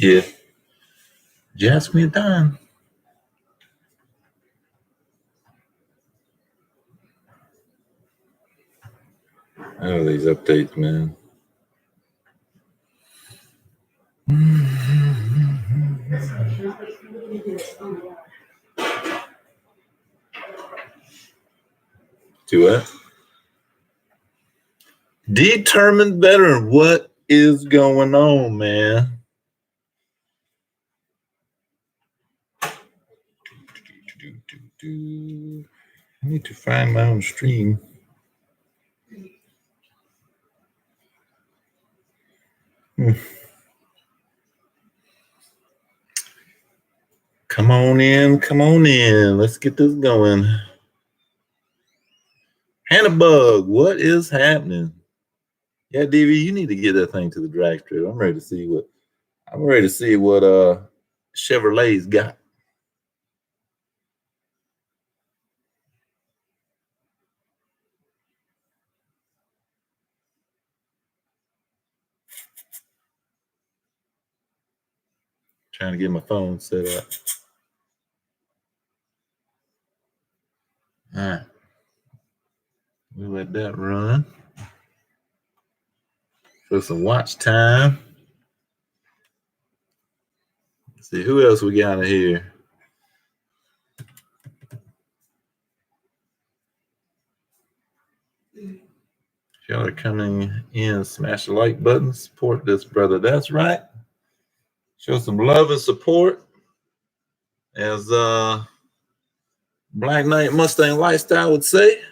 Yeah. Just me done. Oh, these updates, man. Do what? Determined veteran. What is going on, man? I need to find my own stream. Come on in. Come on in. Let's get this going. Hannah Bug, what is happening? Yeah, DV, you need to get that thing to the drag strip. I'm ready to see what Chevrolet's got. Trying to get my phone set up. All right. We'll let that run. For some watch time. Let's see who else we got in here. If y'all are coming in, smash the like button, support this brother. That's right. Show some love and support. As Black Knight Mustang Lifestyle would say.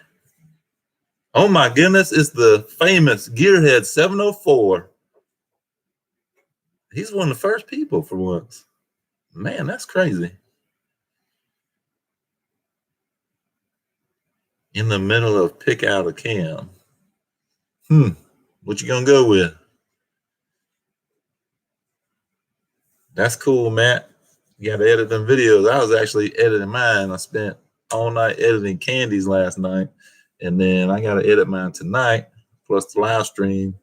Oh my goodness, it's the famous Gearhead 704. He's one of the first people for once. Man, that's crazy. In the middle of pick out a cam. What you gonna go with? That's cool, Matt. You got to edit them videos. I was actually editing mine. I spent all night editing Candy's last night. And then I got to edit mine tonight, plus the live stream.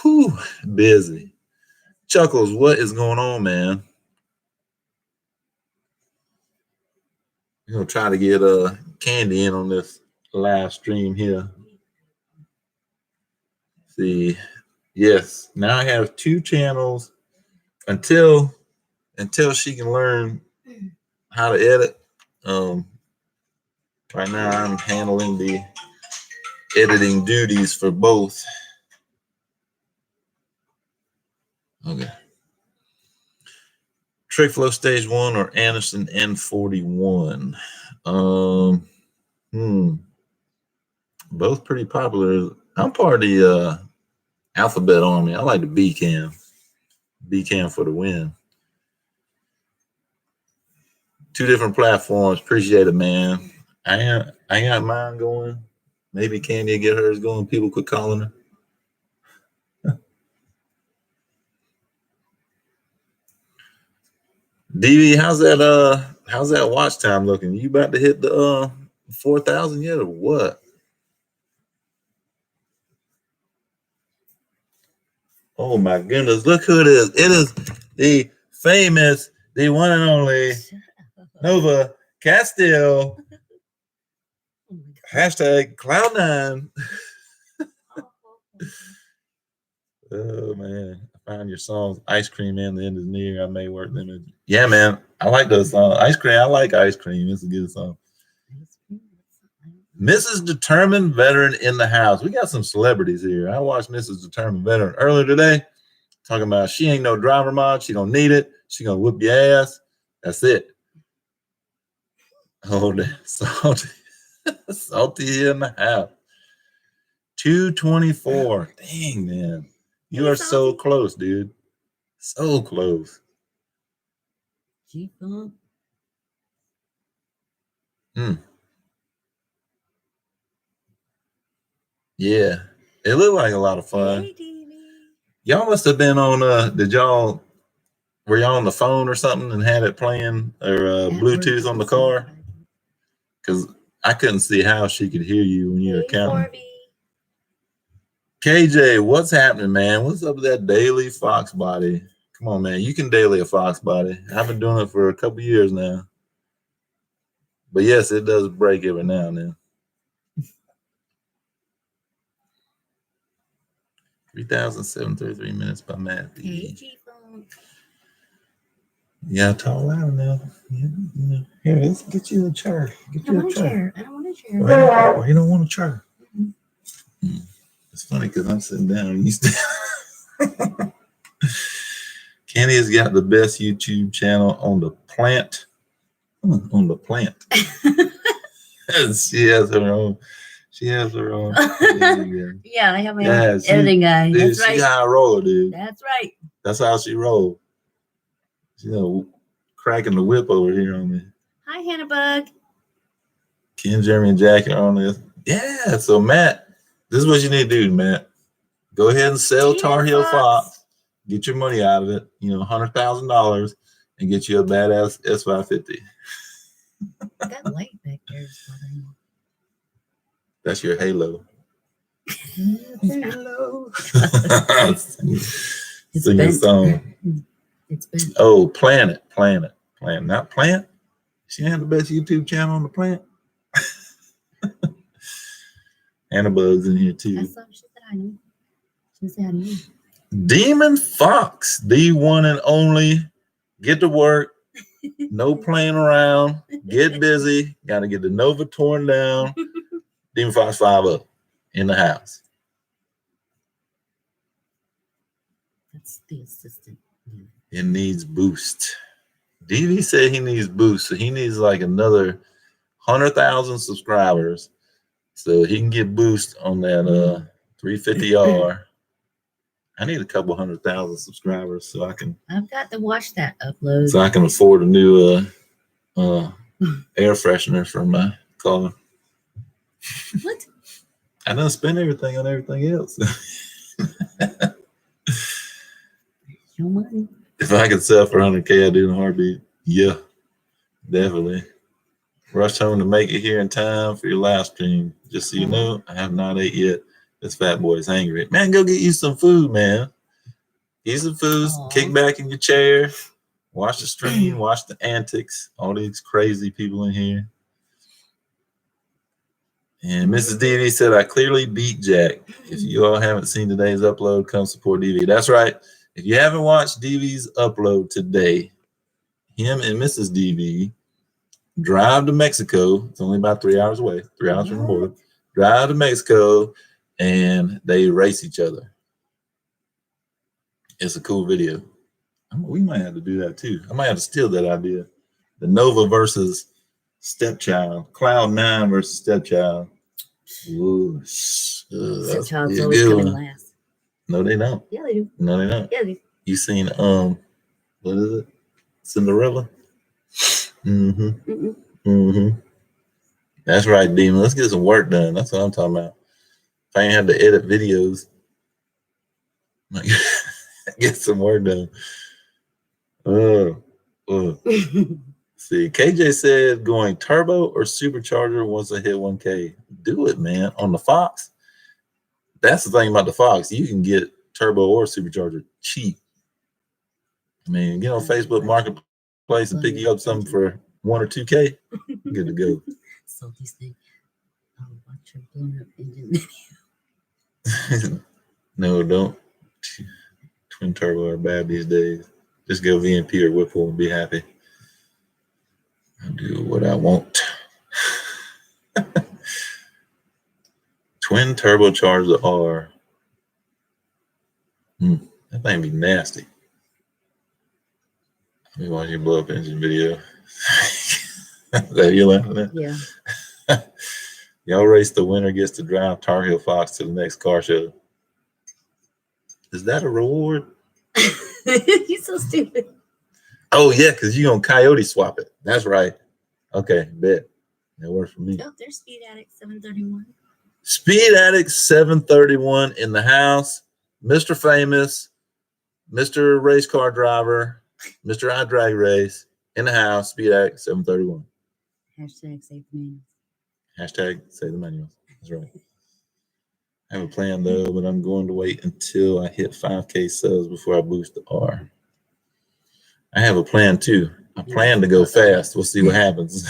Whew, busy. Chuckles, what is going on, man? We're going to try to get Candy in on this live stream here. See, yes, now I have 2 channels until she can learn how to edit. Right now I'm handling the editing duties for both. Okay. Trick Flow Stage 1 or Anderson N41? Both pretty popular. I'm part of the Alphabet Army. I like the B cam. B cam for the win. 2 different platforms. Appreciate it, man. I got mine going. Maybe Candy will get hers going. People quit calling her. DV, how's that watch time looking? You about to hit the 4,000 yet or what? Oh my goodness, look who it is. It is the famous, the one and only Nova Castile. Hashtag Cloud9. Oh man, I found your songs. Ice Cream and the End is Near. I may work them in. Yeah, man. I like those songs. Ice Cream. I like Ice Cream. It's a good song. Mrs. Determined Veteran in the house. We got some celebrities here. I watched Mrs. Determined Veteran earlier today, talking about she ain't no driver mod. She don't need it. She gonna whoop your ass. That's it. Oh, salty, salty in the house. 224. Dang, man. You are so close, dude. So close. Yeah, it looked like a lot of fun. Y'all must have been on. Were y'all on the phone or something and had it playing or Bluetooth on the car? Because I couldn't see how she could hear you when you were counting. KJ, what's happening, man? What's up with that daily Fox body? Come on, man. You can daily a Fox body. I've been doing it for a couple years now. But yes, it does break every now and then. 3,733 minutes by Matt Hey, B. G-Funk. Yeah, talk loud now. Yeah. Here, let's get you a chair. Get I you want a a chair. chair. I don't want a chair. Well, you don't want a chair. Mhm. It's funny because I'm sitting down and you still. Kenny has got the best YouTube channel on the plant. On the plant. She has her own. She has her own. Yeah, I have my Yeah, own editing guy. Dude, That's she right. high roller, dude. That's right. That's how she roll. You know, cracking the whip over here on me. Hi, Hannah Bug. Ken, Jeremy, and Jackie are on this. Yeah, so Matt, this is what you need to do, Matt. Go ahead and sell Tar Heel Fox. Get your money out of it. $100,000 and get you a badass S550. That light back there is bothering me. That's your halo. Hello. Sing a song. It's bent. Oh, Planet. Not Plant. She had the best YouTube channel on the Plant. Anna Bug's in here too. That's something she said I knew. She said I knew. Demon Fox, the one and only. Get to work. No playing around. Get busy. Got to get the Nova torn down. Demon Fox 5 in the house. That's the assistant. It needs boost. DV said he needs boost, so he needs like another 100,000 subscribers so he can get boost on that 350R. I need a couple 100,000 subscribers so I can. I've got to watch that upload. So I can afford a new air freshener for my car. What? I done spend everything on everything else. Your money. If I could sell for 100K, I'd do it in a heartbeat. Yeah, definitely. Rushed home to make it here in time for your live stream. Just so you know, I have not ate yet. This fat boy is hangry. Man, go get you some food, man. Eat some food, kick back in your chair, watch the stream, watch the antics, all these crazy people in here. And Mrs. DV said, I clearly beat Jack. If you all haven't seen today's upload, come support DV. That's right. If you haven't watched DV's upload today, him and Mrs. DV drive to Mexico. It's only about 3 hours away, 3 hours from the border. Drive to Mexico, and they race each other. It's a cool video. We might have to do that too. I might have to steal that idea. The Nova versus Stepchild. Cloud9 versus Stepchild. Ooh, Stepchild's always coming last. No, they don't. Yeah, they do. No, they don't. Yeah, they do. You seen what is it? Cinderella? That's right, Demon. Let's get some work done. That's what I'm talking about. If I ain't have to edit videos, get some work done. See, KJ said going turbo or supercharger once I hit 1K. Do it, man. On the Fox. That's the thing about the Fox. You can get turbo or supercharger cheap. I mean, get on Facebook Marketplace and pick you up something for 1 or 2K. Good to go. So these things, I'll watch your blown up engine video. No, don't. Twin turbo are bad these days. Just go VNP or Whipple and be happy. I'll do what I want. Twin turbocharged R. That thing be nasty. Let me watch your blow up engine video. Is that you laughing at? Yeah. Y'all race, the winner gets to drive Tar Heel Fox to the next car show. Is that a reward? You're so stupid. Oh, yeah, because you're going to coyote swap it. That's right. Okay, bet. That works for me. Oh, there's Speed Addict 731. Speed Addict 731 in the house. Mr. Famous, Mr. Race Car Driver, Mr. I Drag Race in the house. Speed Addict 731. Hashtag save the manuals. Hashtag save the manuals. That's right. I have a plan though, but I'm going to wait until I hit 5K subs before I boost the R. I have a plan too. I plan to go fast. We'll see what happens.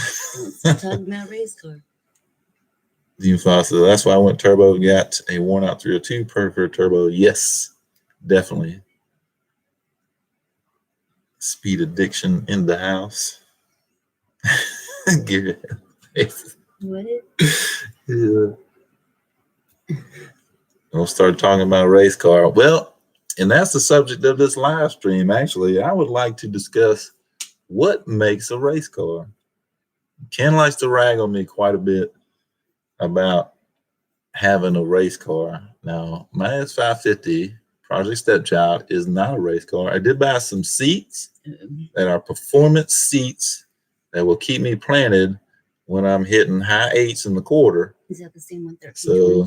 Don't talk about race car. So that's why I went turbo, got a worn out 302, perfect for turbo. Yes, definitely. Speed addiction in the house. Give it. What? Yeah. We'll start talking about race car. Well, and that's the subject of this live stream. Actually, I would like to discuss what makes a race car. Ken likes to rag on me quite a bit about having a race car. Now, my S550 Project Stepchild is not a race car. I did buy some seats that are performance seats that will keep me planted when I'm hitting high eights in the quarter. Is that the same one? So,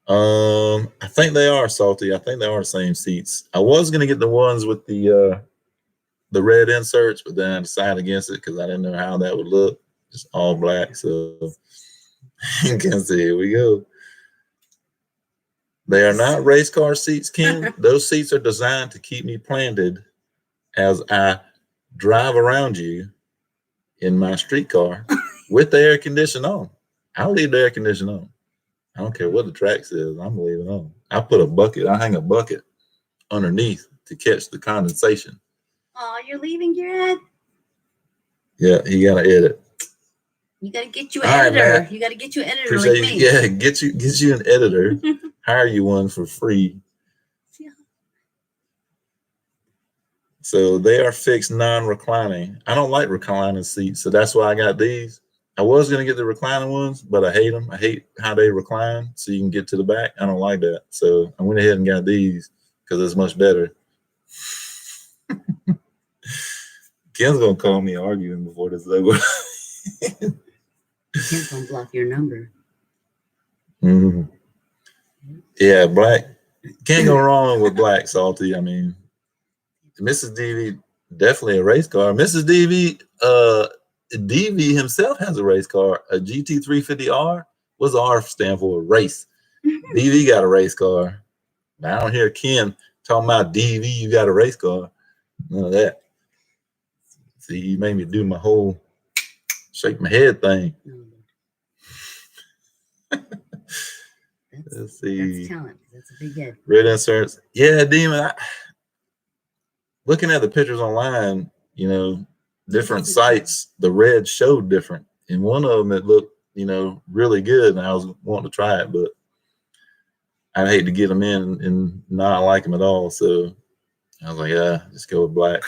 I think they are, Salty. I think they are the same seats. I was gonna get the ones with the red inserts, but then I decided against it because I didn't know how that would look. Just all black. So you can see, here we go. They are not race car seats, Ken. Those seats are designed to keep me planted as I drive around you in my street car with the air conditioner on. I'll leave the air conditioner on. I don't care what the track says. I'm leaving on. I hang a bucket underneath to catch the condensation. Oh, you're leaving your ad? Yeah, you gotta edit. You gotta get you an editor. Right, you gotta get you an editor. Appreciate like you. Me. Yeah, get you an editor. Hire you one for free. Yeah. So they are fixed non-reclining. I don't like reclining seats, so that's why I got these. I was gonna get the reclining ones, but I hate them. I hate how they recline, so you can get to the back. I don't like that, so I went ahead and got these because it's much better. Ken's gonna call me arguing before this is over. Ken's gonna block your number. Mm-hmm. Yeah, black. Can't go wrong with black, Salty. I mean, Mrs. DV, definitely a race car. Mrs. DV, DV himself has a race car, a GT350R. What's the R stand for? Race. DV got a race car. I don't hear Ken talking about DV, you got a race car. None of that. See, you made me do my whole shake my head thing. Let's see. That's talent. That's a big head. Red inserts. Yeah, Demon. Looking at the pictures online, you know, different sites, the red showed different. In one of them, it looked, you know, really good, and I was wanting to try it, but I'd hate to get them in and not like them at all. So I was like, yeah, just go with black.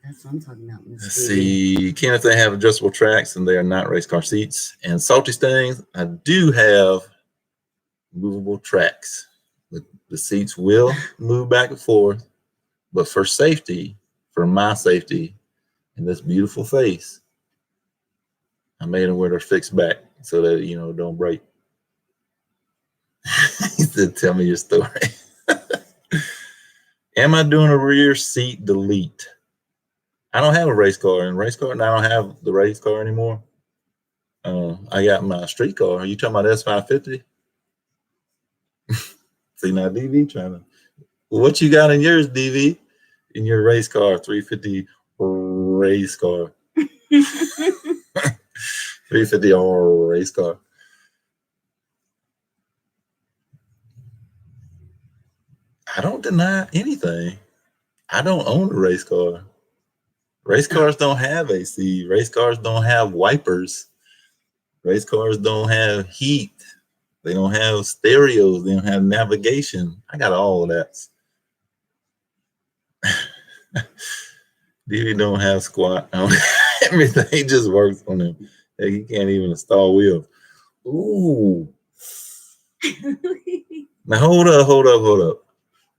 That's what I'm talking about. Let's see. Kenneth, they have adjustable tracks, and they are not race car seats. And Salty Stings, I do have movable tracks. The seats will move back and forth, but for safety, for my safety, in this beautiful face, I made them where they're fixed back so that, you know, don't break. He said, tell me your story. Am I doing a rear seat delete? I don't have a race car. And I don't have the race car anymore. I got my street car. Are you talking about S550? See, now DV trying to. Well, what you got in yours, DV? In your race car, 350 race car. 350 race car. I don't deny anything. I don't own a race car. Race cars don't have AC. Race cars don't have wipers. Race cars don't have heat. They don't have stereos. They don't have navigation. I got all of that. DV don't have squat. Everything just works on him. He can't even install wheels. Ooh. Now hold up.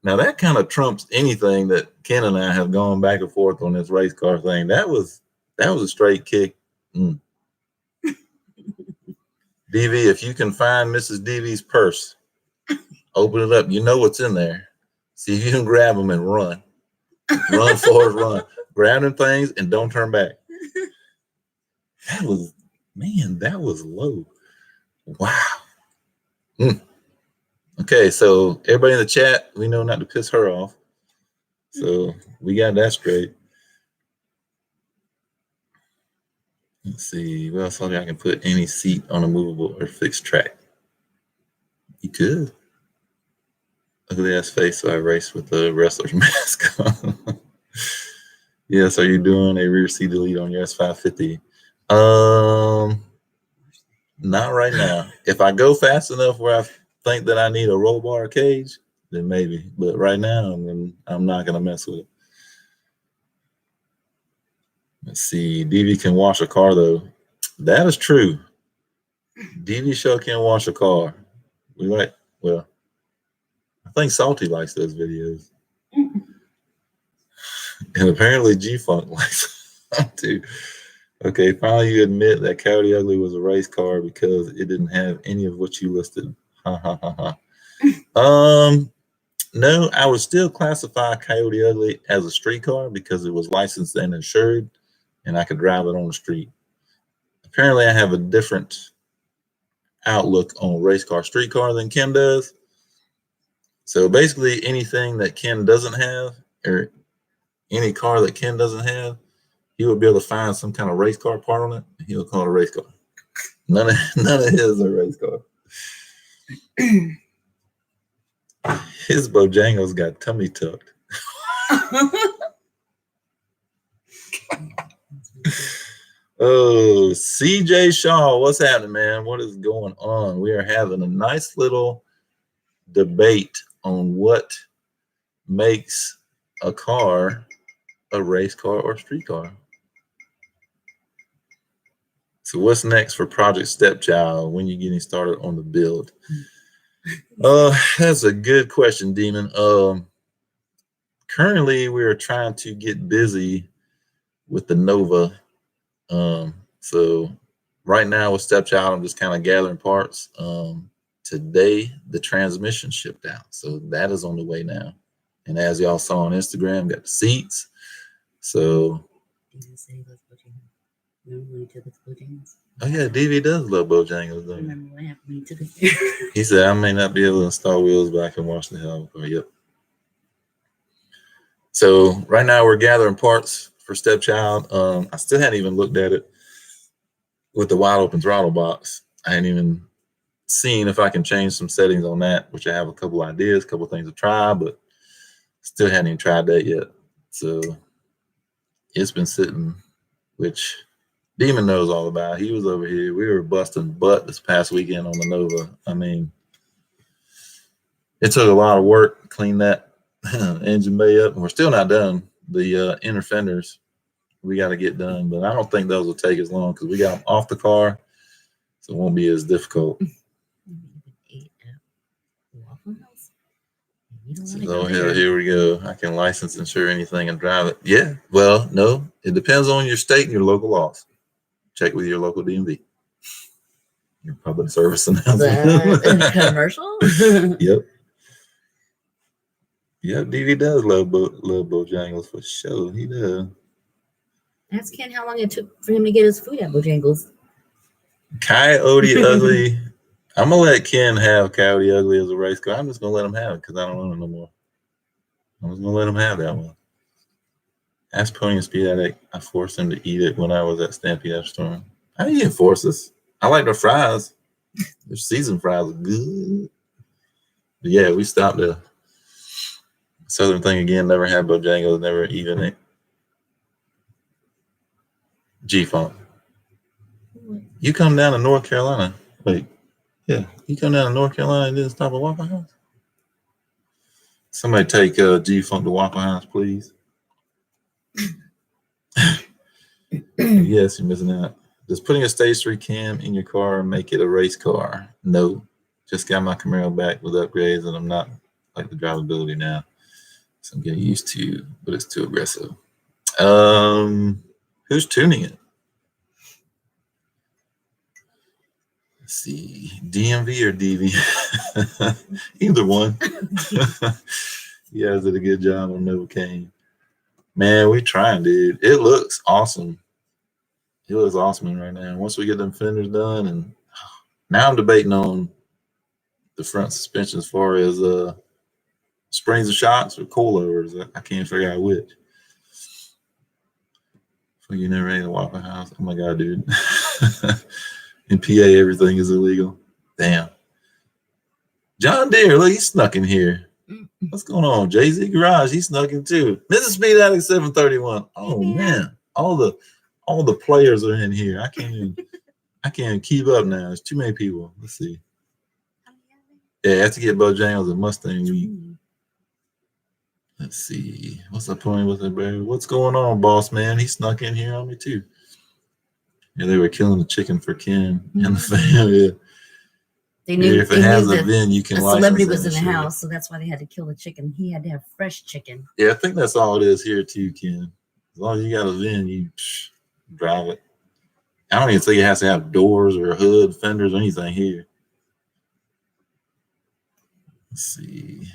Now that kind of trumps anything that Ken and I have gone back and forth on this race car thing. That was a straight kick. DV, if you can find Mrs. DV's purse, open it up. You know what's in there. See if you can grab them and run. Run forward, run. Grab them things and don't turn back. That was low. Wow. Okay, so everybody in the chat, we know not to piss her off. So we got that straight. Let's see. What else? I can put any seat on a movable or fixed track. You could. Ugly ass face, so I race with the wrestler's mask on. Yes, are you doing a rear seat delete on your S550? Not right now. If I go fast enough where I think that I need a roll bar cage, then maybe. But right now, I'm not gonna mess with it. Let's see. DV can wash a car though. That is true. DV show can wash a car. Well, I think Salty likes those videos. And apparently G-Funk likes them too. Okay, finally you admit that Coyote Ugly was a race car because it didn't have any of what you listed. Ha ha ha ha. No, I would still classify Coyote Ugly as a street car because it was licensed and insured, and I could drive it on the street. Apparently, I have a different outlook on race car, street car than Ken does. So basically, anything that Ken doesn't have, or any car that Ken doesn't have, he would be able to find some kind of race car part on it. And he'll call it a race car. None of his are race car. His Bojangles got tummy tucked. Oh, CJ Shaw, what's happening, man? What is going on? We are having a nice little debate on what makes a car a race car or street car. So what's next for Project Stepchild? When you getting started on the build? That's a good question, Demon. Currently we are trying to get busy with the Nova. So right now with Stepchild, I'm just kind of gathering parts. Today the transmission shipped out, so that is on the way now. And as y'all saw on Instagram, got the seats. So oh yeah, DV does love Bojangles, don't Remember what happened when you took us there? he said, I may not be able to install wheels, but I can wash the hell out of it. Yep. So right now we're gathering parts for Stepchild. I still hadn't even looked at it with the wide open throttle box. I hadn't even seen if I can change some settings on that, which I have a couple ideas, a couple things to try, but still hadn't even tried that yet. So it's been sitting, which Demon knows all about. He was over here. We were busting butt this past weekend on the Nova. I mean, it took a lot of work to clean that engine bay up. And we're still not done. The inner fenders we got to get done, but I don't think those will take as long because we got them off the car, so it won't be as difficult. So here we go. I can license, insure anything, and drive it. Yeah. Well, no, it depends on your state and your local laws. Check with your local DMV. Your public service announcement. Commercial. Yep. Yep. DV does love Bojangles for sure. He does. Ask Ken how long it took for him to get his food at Bojangles. Coyote Ugly. I'm gonna let Ken have Coyote Ugly as a race car. I'm just gonna let him have it because I don't own it no more. I'm just gonna let him have that one. Ask Pony and Speed Addict. I forced him to eat it when I was at Stampede Storm. I didn't force this. I like their fries. Their seasoned fries are good. But yeah, we stopped the Southern thing again. Never had Bojangles. Never even it. G-Funk. You come down to North Carolina. Wait. Yeah, you come down to North Carolina and didn't stop at Waffle House? Somebody take G-Funk to Waffle House, please. Yes, you're missing out. Does putting a stage 3 cam in your car make it a race car? No. Just got my Camaro back with upgrades, and I'm not like the drivability now. So I'm getting used to, but it's too aggressive. Who's tuning it? Let's see, DMV or DV? Either one. You guys did a good job on Novocaine. Man, we trying, dude. It looks awesome. It looks awesome right now. Once we get them fenders done, and now I'm debating on the front suspension as far as Springs and shots or coilovers. I can't figure out which. So you never ate a Waffle House? Oh my god, dude! In PA, everything is illegal. Damn. John Deere, look, he snuck in here. What's going on? Jay-Z Garage, he snuck in too. Mrs. Speed Addict 731. Oh man, all the players are in here. I can't even keep up now. There's too many people. Let's see. Yeah, I have to get Bojangles and Mustang Week. Let's see. What's the point with it, baby? What's going on, boss man? He snuck in here on me too. Yeah, they were killing the chicken for Ken and the family. They knew, if it has a VIN, you can. A celebrity was in the house, so that's why they had to kill the chicken. He had to have fresh chicken. Yeah, I think that's all it is here too, Ken. As long as you got a VIN, you drive it. I don't even think it has to have doors or hood, fenders, or anything here. Let's see.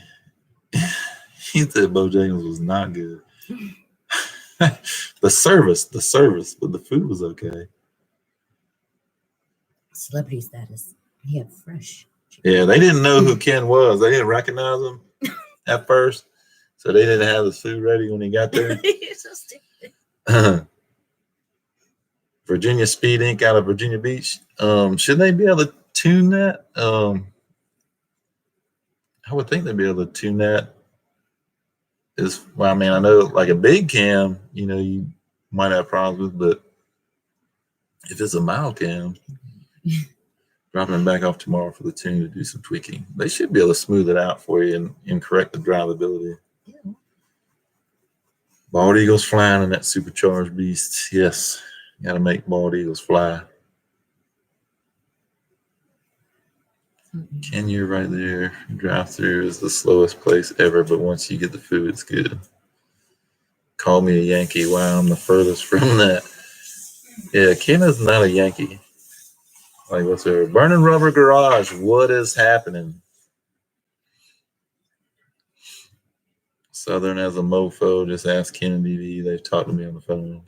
He said Bojangles was not good. the service, but the food was okay. Celebrity status. He had fresh chicken. Yeah, they didn't know who Ken was. They didn't recognize him at first, so they didn't have his food ready when he got there. You're so stupid. Virginia Speed Inc. out of Virginia Beach. Should they be able to tune that? I would think they'd be able to tune that. Well, I mean, I know like a big cam, you might have problems with, but if it's a mild cam, dropping it back off tomorrow for the tune to do some tweaking. They should be able to smooth it out for you and correct the drivability. Yeah. Bald eagles flying in that supercharged beast. Yes, you got to make bald eagles fly. Ken, you're right there. Drive-through is the slowest place ever, but once you get the food, it's good. Call me a Yankee. Wow, I'm the furthest from that. Yeah, Ken is not a Yankee. Like, what's there? Burning Rubber Garage. What is happening? Southern as a mofo. Just ask Ken and DV. They've talked to me on the phone.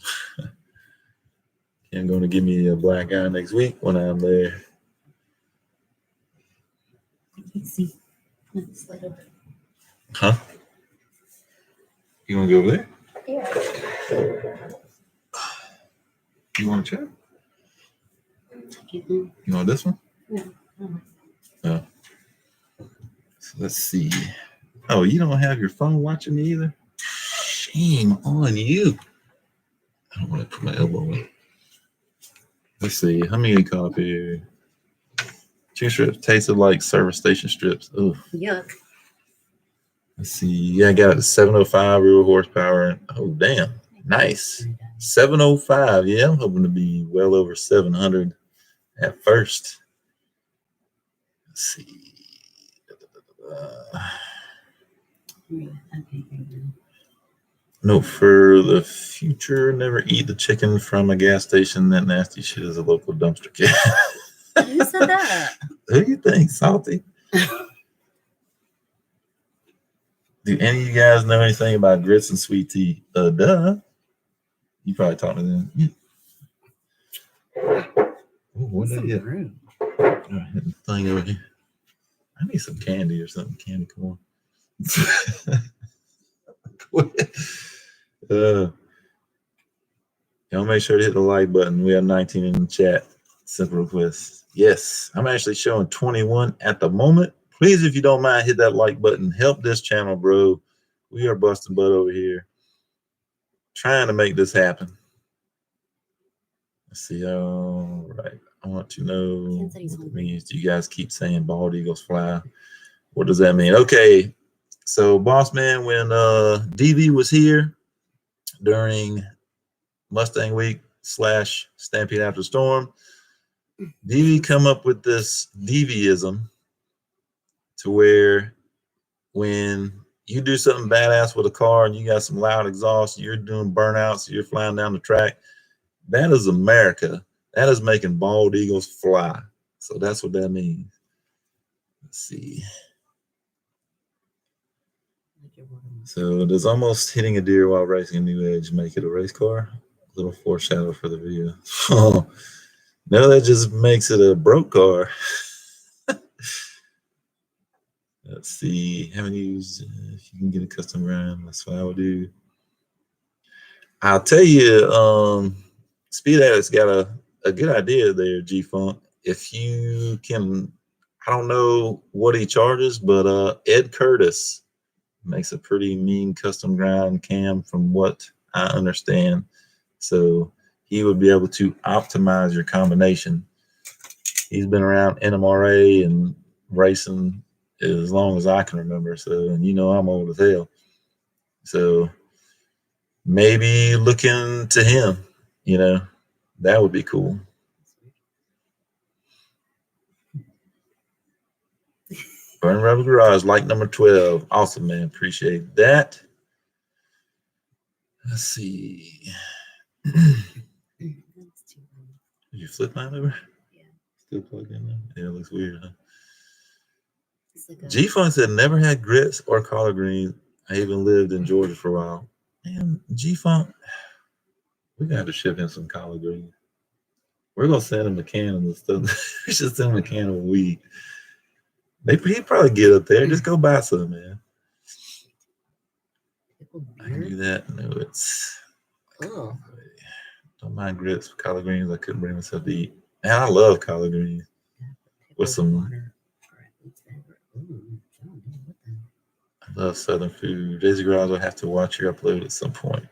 Ken going to give me a black eye next week when I'm there. Let's see. Let's slide over. Huh? You want to go over there? Yeah. You want to check? Mm-hmm. You want this one? No. Oh. So let's see. Oh, you don't have your phone watching me either? Shame on you. I don't want to put my elbow in. Let's see. How many caught up here? Chicken strips tasted like service station strips. Oh, yuck. Let's see. Yeah, I got it 705 real horsepower. Oh, damn. Nice. 705. Yeah, I'm hoping to be well over 700 at first. Let's see. Note for the future, never eat the chicken from a gas station. That nasty shit is a local dumpster cat. Who said that? Who do you think? Salty? Do any of you guys know anything about grits and sweet tea? Duh. You probably talked to them. Yeah. Oh, what did I get? Hit the thing over here. I need some candy or something. Candy corn. Y'all make sure to hit the like button. We have 19 in the chat. Simple request. Yes, I'm actually showing 21 at the moment. Please, if you don't mind, hit that like button. Help this channel, bro. We are busting butt over here, trying to make this happen. Let's see. All right. I want to know what it means. Do you guys keep saying bald eagles fly? What does that mean? Okay. So, boss man, when DV was here during Mustang Week / Stampede After Storm, DV come up with this DVism to where when you do something badass with a car and you got some loud exhaust, you're doing burnouts, you're flying down the track, that is America. That is making bald eagles fly. So that's what that means. Let's see. So does almost hitting a deer while racing a new edge make it a race car? A little foreshadow for the video. Oh, no, that just makes it a broke car. Let's see. Haven't used. If you can get a custom brand, that's what I would do. I'll tell you, Speed Addict's got a good idea there, G Funk. If you can, I don't know what he charges, but Ed Curtis makes a pretty mean custom grind cam from what I understand. So he would be able to optimize your combination. He's been around NMRA and racing as long as I can remember. So, and you know, I'm old as hell. So maybe looking to him, you know, that would be cool. Burn Rebel Garage, like number 12. Awesome, man. Appreciate that. Let's see. Did you flip mine over? Yeah. Still plugged in there? Yeah, it looks weird, huh? Like G-Funk said never had grits or collard greens. I even lived in Georgia for a while. Man, G-Funk, we got to ship in some collard greens. We're going to send him a can of the stuff. We should send him a can of weed. He'd probably get up there. Just go buy some, man. I can do that. No, it's. Oh. Don't mind grits with collard greens. I couldn't bring myself to eat. Man, I love collard greens. With some. I love Southern food. Daisy Garage will have to watch your upload at some point.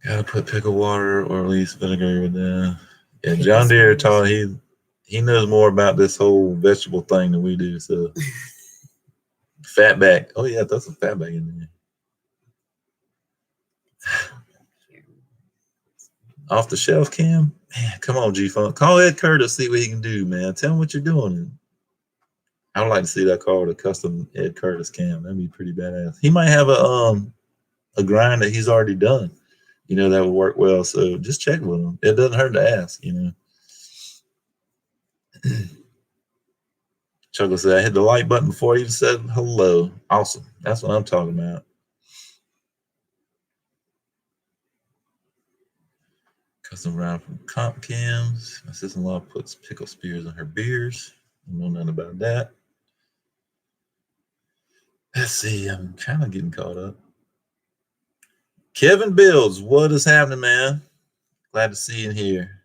Gotta put pickle water or at least vinegar with that. Yeah, John Deere taught he knows more about this whole vegetable thing than we do. So fatback. Oh yeah, that's some fatback in there. Off the shelf cam? Man, come on, G-Funk. Call Ed Curtis, see what he can do, man. Tell him what you're doing. I would like to see that called a custom Ed Curtis cam. That'd be pretty badass. He might have a grind that he's already done. You know, that would work well. So just check with him. It doesn't hurt to ask, you know. Chuckle said, I hit the like button before I even said hello. Awesome. That's what I'm talking about. Custom round from Comp Cams. My sister-in-law puts pickle spears in her beers. I know nothing about that. Let's see. I'm kind of getting caught up. Kevin Builds, what is happening, man? Glad to see you in here.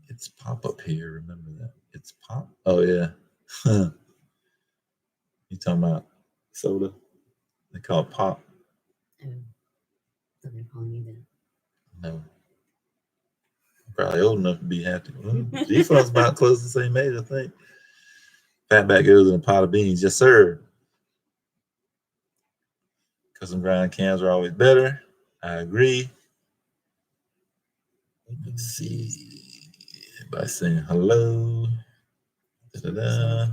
It's pop up here. Remember that. It's pop. Oh, yeah. You talking about soda? They call it pop. Oh, so they're calling you that. No. I'm probably old enough to be happy. Well, G-Funk's about close to the same age, I think. Fatback goes in a pot of beans. Yes, sir. Custom grind cans are always better. I agree. Let's see. Everybody saying hello. Da-da-da.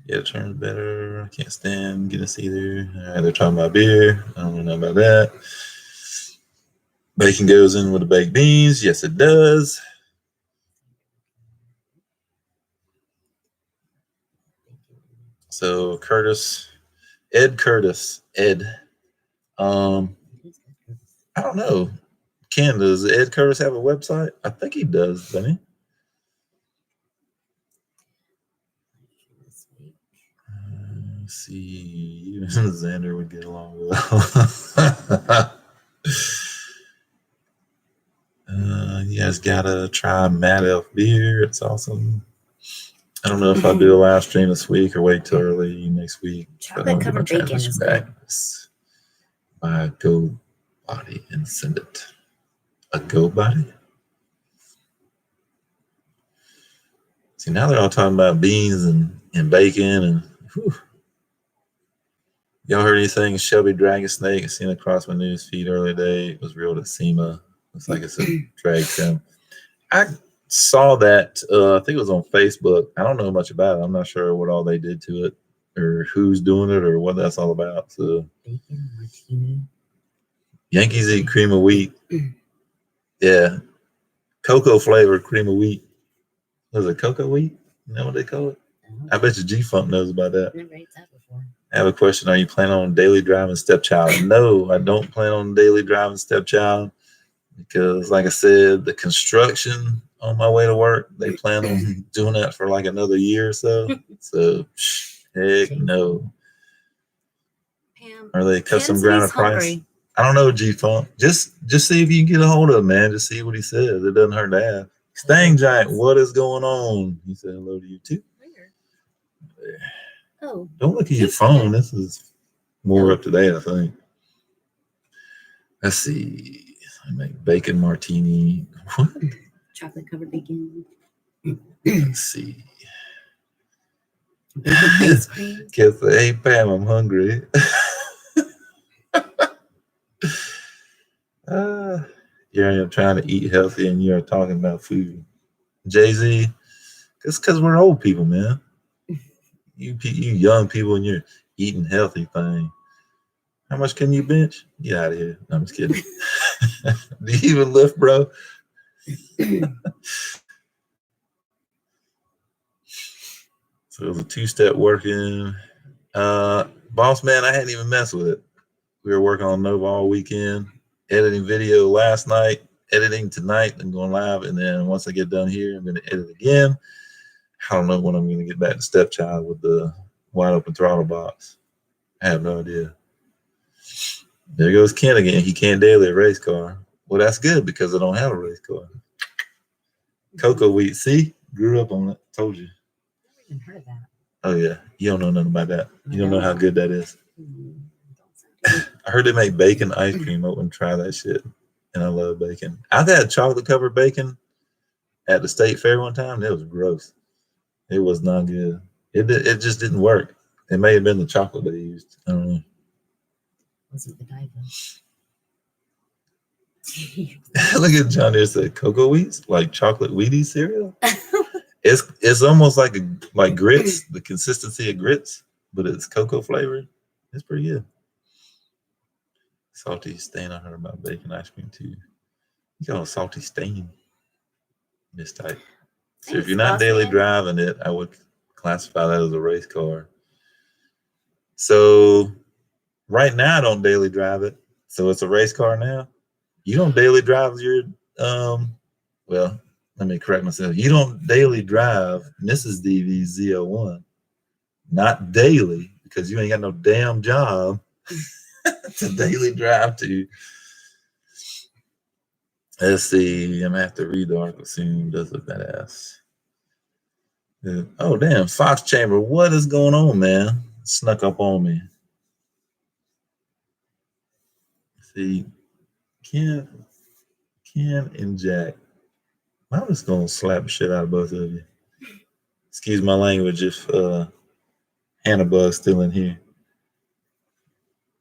Yeah, it turns better. I can't stand Guinness either. All right, they're talking about beer. I don't know about that. Bacon goes in with the baked beans. Yes, it does. So Ed Curtis. I don't know. Ken, does Ed Curtis have a website? I think he does, doesn't he? Let's see. Even Xander would get along well. You guys gotta try Mad Elf beer. It's awesome. I don't know if I'll do a live stream this week or wait till early next week. Chocolate covered bacon is back. My Go Body and send it. A Go Body? See, now they're all talking about beans and bacon and whew. Y'all heard anything? Shelby Dragon Snake? I seen it across my news feed earlier today. It was real to SEMA. Looks like it's a drag trim. I saw that. I think it was on Facebook. I don't know much about it. I'm not sure what all they did to it or who's doing it or what that's all about. So, bacon martini. Yankees eat cream of wheat. Yeah. Cocoa flavored cream of wheat. Was it cocoa wheat? You know what they call it? I bet you G-Funk knows about that. Never ate that before. I have a question. Are you planning on daily driving stepchild? No, I don't plan on daily driving stepchild because, like I said, the construction on my way to work. They plan on doing that for like another year or so. So, heck no. Pam, Or they cut some Ken said ground he's price. hungry. I don't know, G Funk. Just see if you can get a hold of him, man. Just see what he says. It doesn't hurt to ask. Stang Giant, what is going on? He said hello to you too. Weird. Oh. Don't look at your phone. This is more up to date, I think. Let's see. I make bacon martini. What? Chocolate covered bacon. Let's see. Bacon ice cream. Kids say, hey Pam, I'm hungry. Here I am trying to eat healthy and you're talking about food. Jay-Z, it's because we're old people, man. You young people and you're eating healthy thing. How much can you bench? Get out of here. No, I'm just kidding. Do you even lift, bro? So it was a 2-step working. Boss man, I hadn't even messed with it. We were working on Nova all weekend, editing video last night, editing tonight, and going live. And then once I get done here, I'm going to edit again. I don't know when I'm going to get back to Stepchild with the wide open throttle box. I have no idea. There goes Ken again. He can't daily a race car. Well, that's good because I don't have a race car. Cocoa wheat. See? Grew up on it. Told you. Never even heard of that. Oh, yeah. You don't know nothing about that. You don't know how good that is. I heard they make bacon ice cream. I wouldn't try that shit. And I love bacon. I've had chocolate covered bacon at the state fair one time. It was gross. It was not good. It just didn't work. It may have been the chocolate they used. I don't know. Was it the Godiva? Look at John there said cocoa wheats, like chocolate Wheaties cereal. It's almost like grits, the consistency of grits, but it's cocoa flavored. It's pretty good. Salty stain. I heard about bacon ice cream too. You got a salty stain. This type. So if you're not daily driving it, I would classify that as a race car. So right now I don't daily drive it. So it's a race car now. You don't daily drive your well, let me correct myself. You don't daily drive Mrs. DV's Z01. Not daily, because you ain't got no damn job to daily drive to. Let's see. I'm gonna have to read the article soon. Does look badass. Oh damn, Fox Chamber. What is going on, man? Snuck up on me. See, Ken and Jack. I'm just gonna slap the shit out of both of you. Excuse my language if Hannah Bug's still in here.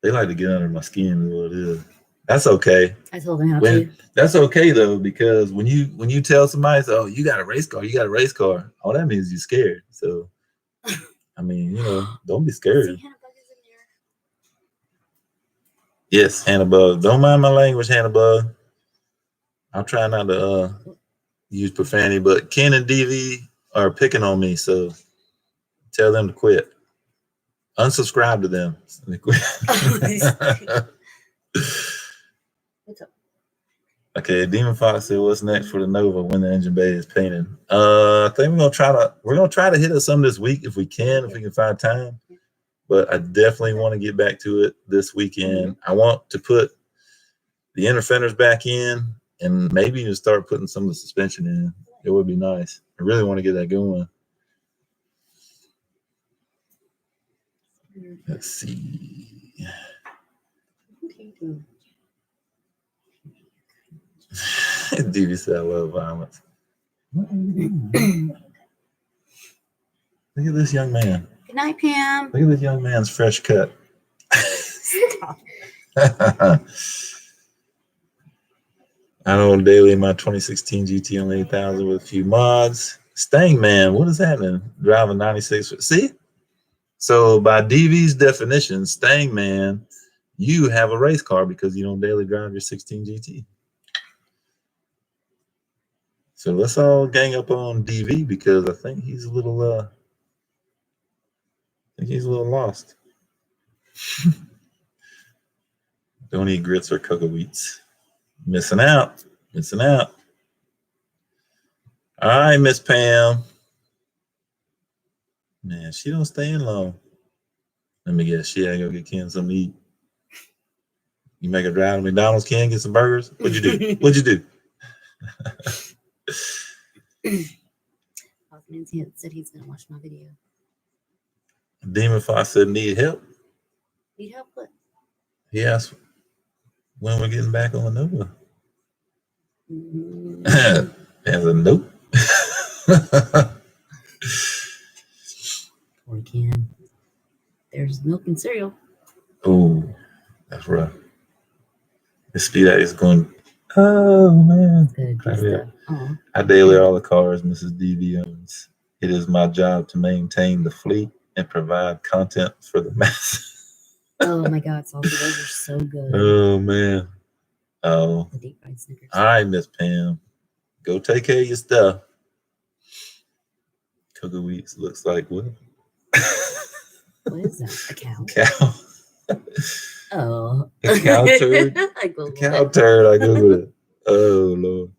They like to get under my skin is what it is. That's okay. I told him how to. That's okay though, because when you tell somebody, oh, you got a race car, all that means you're scared. So I mean, don't be scared. See, Hannah Bug is in there. Yes, Hannah Bug. Don't mind my language, Hannah Bug. I'll try not to use profanity, but Ken and DV are picking on me, so tell them to quit. Unsubscribe to them. What's up? Okay, Demon Fox said, "What's next for the Nova when the engine bay is painted?" I think we're gonna try to hit it some this week if we can find time. But I definitely want to get back to it this weekend. I want to put the inner fenders back in and maybe even start putting some of the suspension in. It would be nice. I really want to get that going. Let's see. DV said, I love violence. Look at this young man. Good night, Pam. Look at this young man's fresh cut. Stop. I know daily my 2016 GT on 8,000 with a few mods. Stang man, what is happening? Driving 96. See? So by DV's definition, Stang man, you have a race car because you don't daily drive your 16 GT. So let's all gang up on DV because I think he's a little lost. Don't eat grits or cocoa wheats. Missing out. All right, Miss Pam. Man, she don't stay in long. Let me guess. She ain't gonna get Ken something to eat. You make her drive to McDonald's, Ken, get some burgers. What'd you do? What'd you do? He said he's gonna watch my video. Demon Fox said need help. Need help with? He asked when we're getting back on the Nova. As a nope. Poor Ken. There's milk and cereal. Oh, that's rough. The speed out is going. Oh man. Good Yeah. stuff. I daily all the cars Mrs. DV owns. It is my job to maintain the fleet and provide content for the masses. Oh my God, Salty, those are so good. Oh man. Oh. The deep fried Snickers. All right, Miss Pam. Go take care of your stuff. Cocoa Weeks looks like what? What is that? A cow? Cow. Oh. A cow turd? I A googled cow it. turd. I googled it. Oh Lord.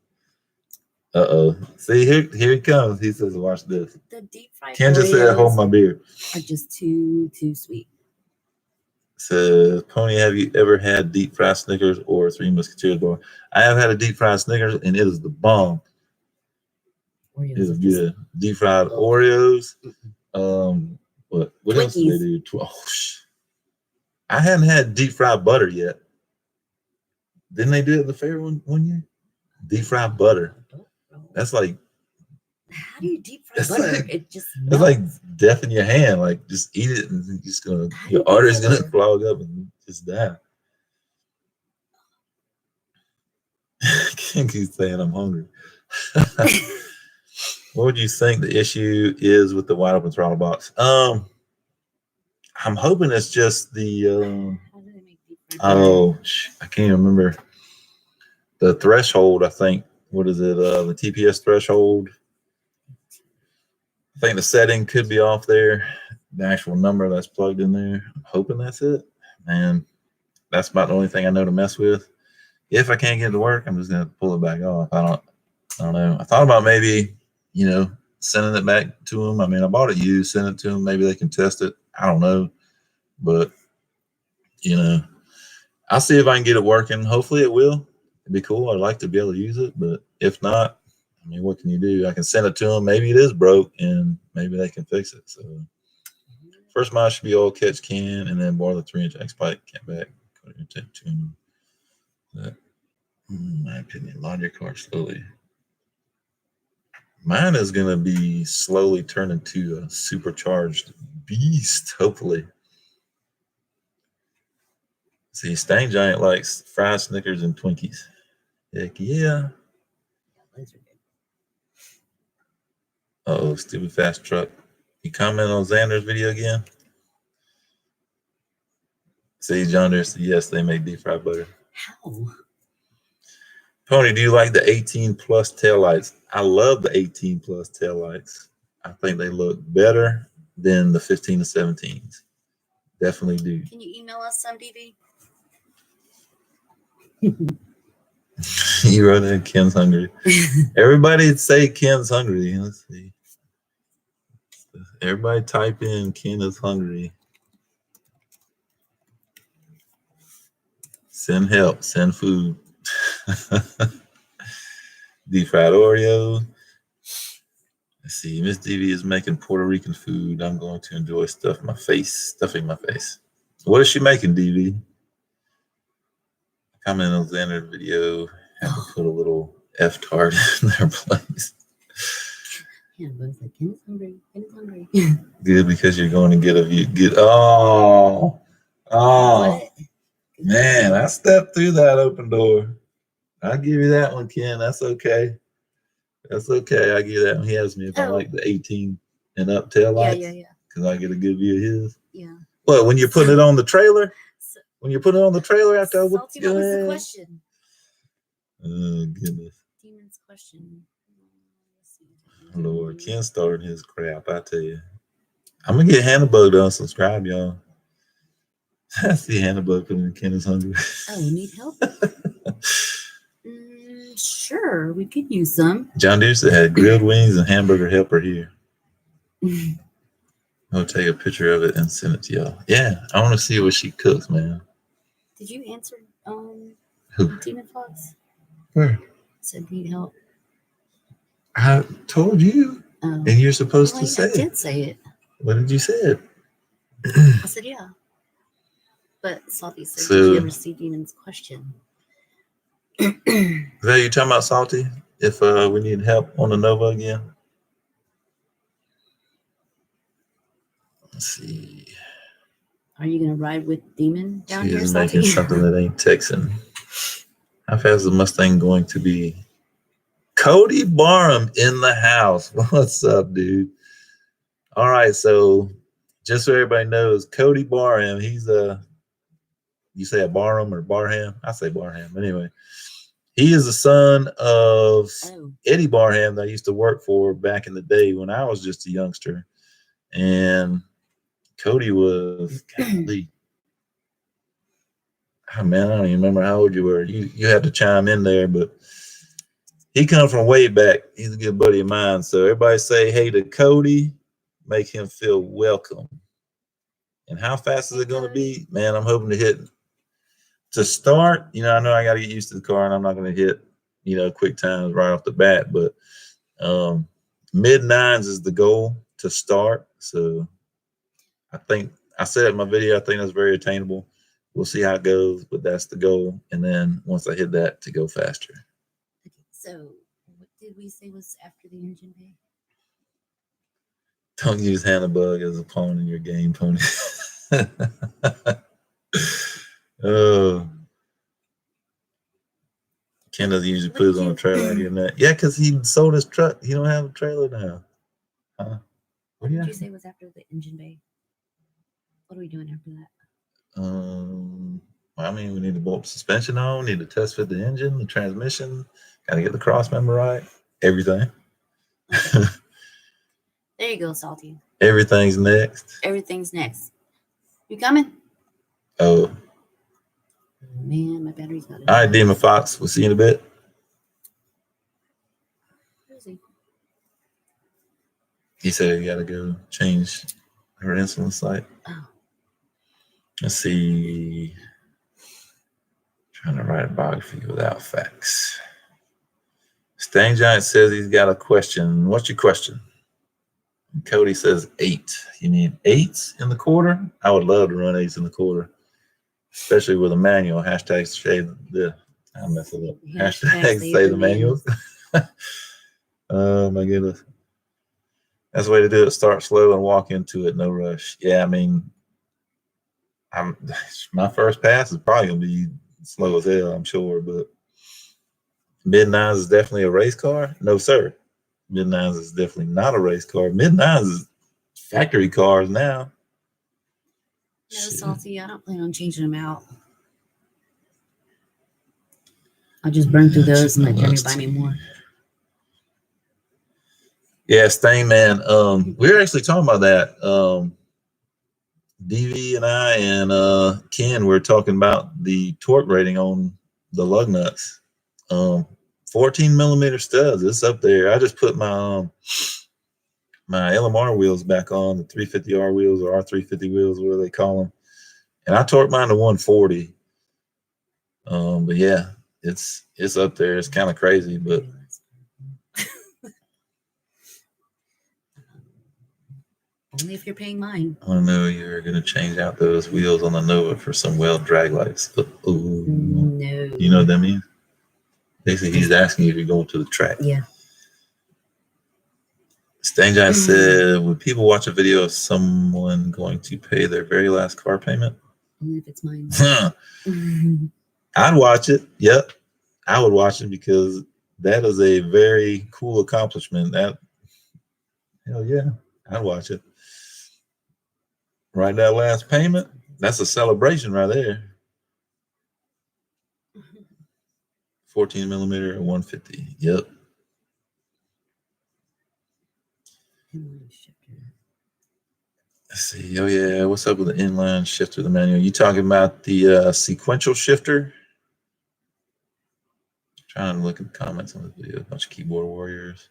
Uh-oh. See, here he comes. He says, watch this. The deep fried Ken just said, hold my beer. are just too sweet. Says, Pony, have you ever had deep fried Snickers or Three Musketeers bar? I have had a deep fried Snickers, and it is the bomb. Oreos It is are just- good. Deep fried Oreos. What else do they do? I hadn't had deep fried butter yet. Didn't they do it at the fair one year? Deep fried butter. That's like, how do you deep fry it's butter? like- It just it's like melts. death in your hand. Like, just eat it, and you're just gonna, How do your you do arteries gonna that? clog up and just die. Ken keeps saying I'm hungry. What would you think the issue is with the wide open throttle box? I'm hoping it's just the How do they make deep fried butter? I can't remember the threshold. I think, what is it? The TPS threshold. I think the setting could be off there. The actual number that's plugged in there. I'm hoping that's it. And that's about the only thing I know to mess with. If I can't get it to work, I'm just gonna pull it back off. I don't know. I thought about maybe, sending it back to them. I mean, I bought it used, send it to them. Maybe they can test it. I don't know. But, I'll see if I can get it working. Hopefully it will. It'd be cool. I'd like to be able to use it. But if not, I mean, what can you do? I can send it to them. Maybe it is broke and maybe they can fix it. So first mile should be all catch can, and then borrow the 3-inch X pipe, came back, put it into tune. That, in my opinion, load your car slowly. Mine is going to be slowly turned into a supercharged beast, hopefully. See, Stain Giant likes fried Snickers and Twinkies. Heck yeah. Those are good. Uh-oh, stupid fast truck. You comment on Xander's video again? See, John Deere said, yes, they make deep fried butter. How? Pony, do you like the 18 plus taillights? I love the 18 plus taillights. I think they look better than the 15 to 17s. Definitely do. Can you email us some, DV? You wrote in Ken's hungry. Everybody say Ken's hungry. Let's see. Everybody type in Ken is hungry. Send help. Send food. Deep fried Oreo. Let's see. Miss DV is making Puerto Rican food. I'm going to enjoy stuffing my face. What is she making, DV? Comment on Xander's video. Have to put a little F-tart in their place. Yeah, but it's like, Ken's hungry. Ken's hungry. Good, because you're going to get a view. Oh, What? man, I stepped through that open door. I'll give you that one, Ken. That's okay. That's okay. I'll give you that one. He asked me if I like the 18 and up tail lights. Yeah. Because I get a good view of his. Yeah. What, when you're putting it on the trailer? So, When you're putting it on the trailer after I Salty, what was the question? Oh, goodness. Demon's question. Let's see. Lord, Ken started his crap, I tell you. I'm going to get Hannibal to unsubscribe, y'all. I see Hannibal putting in Ken is hungry. Oh, need help? Sure, we could use some. John Deere said had grilled wings and hamburger helper here. I'll take a picture of it and send it to y'all. Yeah, I want to see what she cooks, man. Did you answer Who? Demon Fox? Where? Said need help. I told you, Oh. and you're supposed Well, to say I it. did say it. What did you say? I said yeah. But Salty said, So- did you ever see Demon's question? Is that you talking about, Salty? If we need help on the Nova again? Let's see. Are you gonna ride with Demon down here, She's Salty? making something that ain't Texan. How fast is the Mustang going to be? Cody Barham in the house. What's up, dude? All right, so just so everybody knows, Cody Barham, he's you say a Barham or Barham? I say Barham. Anyway, he is the son of Oh, Eddie Barham that I used to work for back in the day when I was just a youngster. And Cody was, golly, oh man, I don't even remember how old you were. You had to chime in there, but he come from way back. He's a good buddy of mine. So everybody say hey to Cody, make him feel welcome. And how fast is it going to be? Man, I'm hoping to hit to start. You know, I know I got to get used to the car, and I'm not going to hit, quick times right off the bat. But mid-9s is the goal to start. So I think I said it in my video, I think that's very attainable. We'll see how it goes, but that's the goal. And then once I hit that, to go faster. okay. So, what did we say was after the engine bay? Don't use Hannibug as a pawn in your game, Pony. Oh, Ken doesn't usually put his on a trailer like that. Yeah, because he sold his truck. He don't have a trailer now. Huh? What did you say was after the engine bay? What are we doing after that? I mean, we need to bolt the suspension on, need to test fit the engine, the transmission, gotta get the cross member right, everything. Okay. There you go, Salty. Everything's next. Everything's next. You coming? Oh, Man, my battery's not. all right, Demon Fox. We'll see you in a bit. Where is he? He said he gotta go change her insulin site. Oh. Let's see. Trying to write a biography without facts. Stang Giant says he's got a question. What's your question? And Cody says 8. You need 8s in the quarter? I would love to run 8s in the quarter, especially with a manual. Hashtag say the. I mess it up. Hashtag say the manuals. Oh my goodness. That's the way to do it. Start slow and walk into it. No rush. Yeah, I mean, my first pass is probably gonna be slow as hell, I'm sure, but mid-9s is definitely a race car. No, sir. Mid-9s is definitely not a race car. Mid-9s is factory cars now. No, Salty, I don't plan on changing them out. I'll just burn through those and let Jeremy buy me more. Yeah, Stain Man. We were actually talking about that. DV and I and Ken were talking about the torque rating on the lug nuts. 14 millimeter studs. It's up there. I just put my my LMR wheels back on, the 350R wheels or R350 wheels, whatever they call them, and I torqued mine to 140. But yeah, it's up there. It's kind of crazy, but only if you're paying mine. I don't know. You're gonna change out those wheels on the Nova for some weld drag lights. But, ooh, No. you know what that means? Basically, he's asking you if you're going to the track. Yeah. Stan Giant said, would people watch a video of someone going to pay their very last car payment? Only if it's mine. I'd watch it. Yep. I would watch it because that is a very cool accomplishment. Hell yeah, I'd watch it. Right, that last payment, that's a celebration right there. 14 millimeter at 150. Yep. Let's see. Oh yeah, what's up with the inline shifter, the manual? You talking about the sequential shifter? Trying to look at the comments on this video. A bunch of keyboard warriors.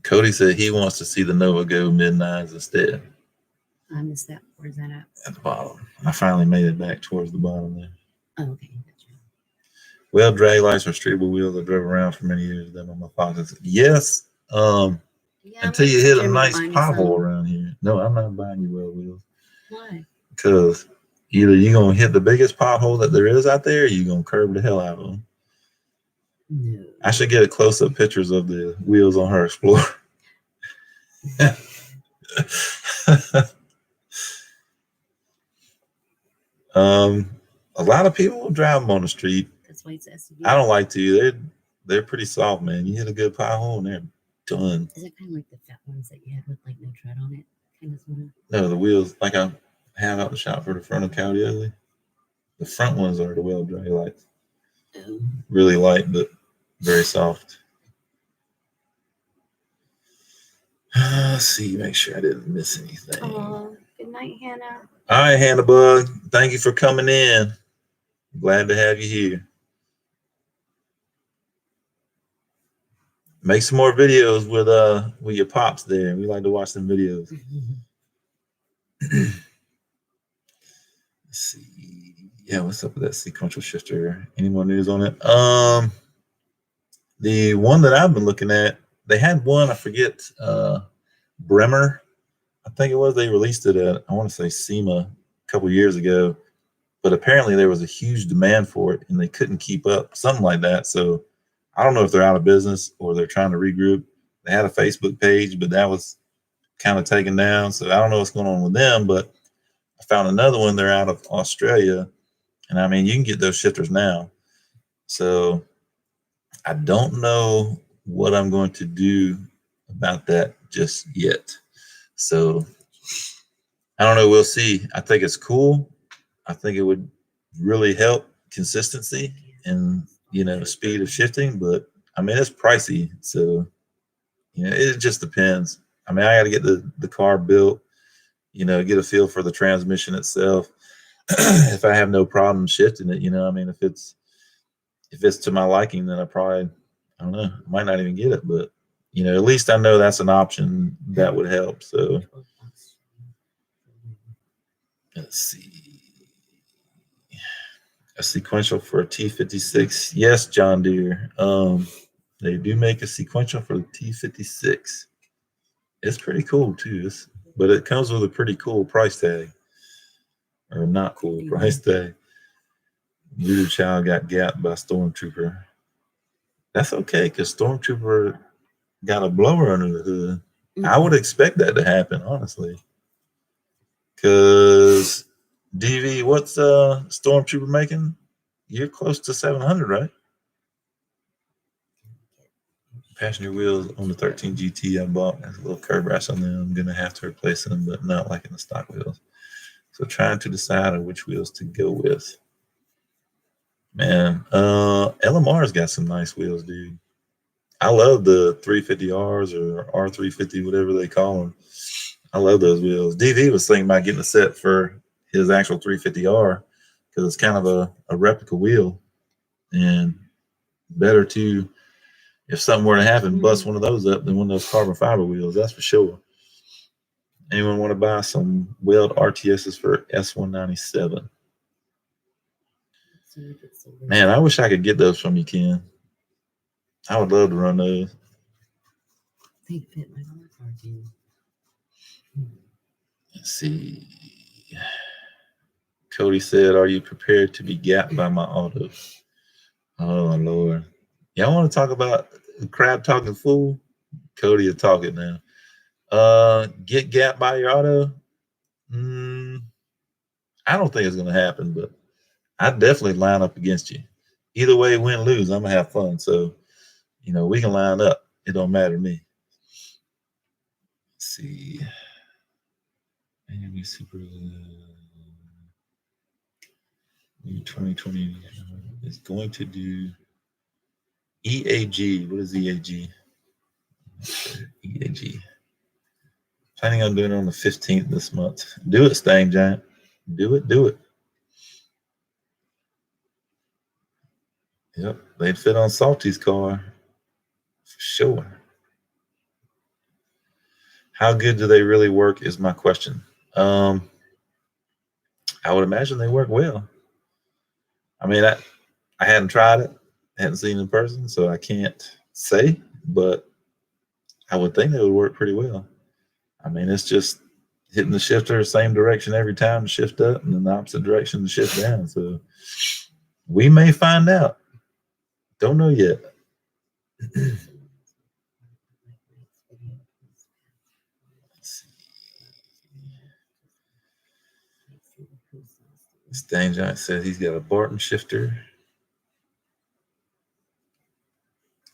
Cody said he wants to see the Nova go mid-nines instead. I missed that. Where's that at? At the bottom. I finally made it back towards the bottom there. Oh, okay. Gotcha. Well, drag lights are streetable wheels I drove around for many years. Them on my pockets. Yes. Yeah, Until you hit a nice pothole around here. No, I'm not buying you well wheels. Why? Because either you're going to hit the biggest pothole that there is out there, or you're going to curb the hell out of them. No. I should get a close-up pictures of the wheels on her Explorer. A lot of people drive them on the street. That's why it's SUV. I don't like to. They're pretty soft, man. You hit a good pothole and they're done. Is it kind of like the fat ones that you had with like no tread on it? Kind of sort of. No, the wheels like I have out the shop for the front of Coyote Ugly. The front ones are the well drag lights. Oh. Really light, but very soft. Let's see, make sure I didn't miss anything. Oh, good night, Hannah. All right, Hannah Bug. Thank you for coming in. Glad to have you here. Make some more videos with your pops there. We like to watch them videos. Let's see. Yeah, what's up with that sequential shifter? Any more news on it? The one that I've been looking at, they had one, I forget, Bremer, I think it was. They released it at, I want to say SEMA a couple years ago, but apparently there was a huge demand for it and they couldn't keep up, something like that. So I don't know if they're out of business or they're trying to regroup. They had a Facebook page, but that was kind of taken down. So I don't know what's going on with them, but I found another one. They're out of Australia. And I mean, you can get those shifters now. So I don't know what I'm going to do about that just yet. So I don't know. We'll see. I think it's cool. I think it would really help consistency and, speed of shifting. But I mean, it's pricey. So, it just depends. I mean, I got to get the car built, get a feel for the transmission itself. If I have no problem shifting it, I mean, if it's to my liking, then I don't know, I might not even get it, but at least I know that's an option that would help. So let's see. A sequential for a T56. Yes, John Deere. They do make a sequential for the T56. It's pretty cool too, but it comes with a pretty cool price tag. Or not cool price tag. Little child got gapped by Stormtrooper. That's okay, because Stormtrooper got a blower under the hood. Mm-hmm. I would expect that to happen, honestly. Because DV, what's Stormtrooper making? You're close to 700, right? Passenger wheels on the 13 GT I bought. There's a little curb rash on them. I'm gonna have to replace them, but not like in the stock wheels. So trying to decide on which wheels to go with. Man, LMR's got some nice wheels, dude. I love the 350Rs or R350, whatever they call them. I love those wheels. DV was thinking about getting a set for his actual 350R because it's kind of a replica wheel. And better to, if something were to happen, bust one of those up than one of those carbon fiber wheels, that's for sure. Anyone want to buy some weld RTSs for S197? Man, I wish I could get those from you, Ken. I would love to run those. They fit my car, dude. Let's see. Cody said, "Are you prepared to be gapped by my auto?" Oh Lord, y'all want to talk about crab talking fool? Cody is talking now. Get gapped by your auto? I don't think it's gonna happen, but I'd definitely line up against you. Either way, win, lose, I'm gonna have fun. So, we can line up. It don't matter to me. Let's see. AMD Super 2020 is going to do EAG. What is EAG? EAG. Planning on doing it on the 15th this month. Do it, Stang Giant. Do it. Yep, they'd fit on Salty's car for sure. How good do they really work is my question. I would imagine they work well. I mean, I hadn't tried it, hadn't seen it in person, so I can't say, but I would think they would work pretty well. I mean, it's just hitting the shifter same direction every time to shift up, and then the opposite direction to shift down. So we may find out. Don't know yet. Stain Giant said he's got a Barton shifter.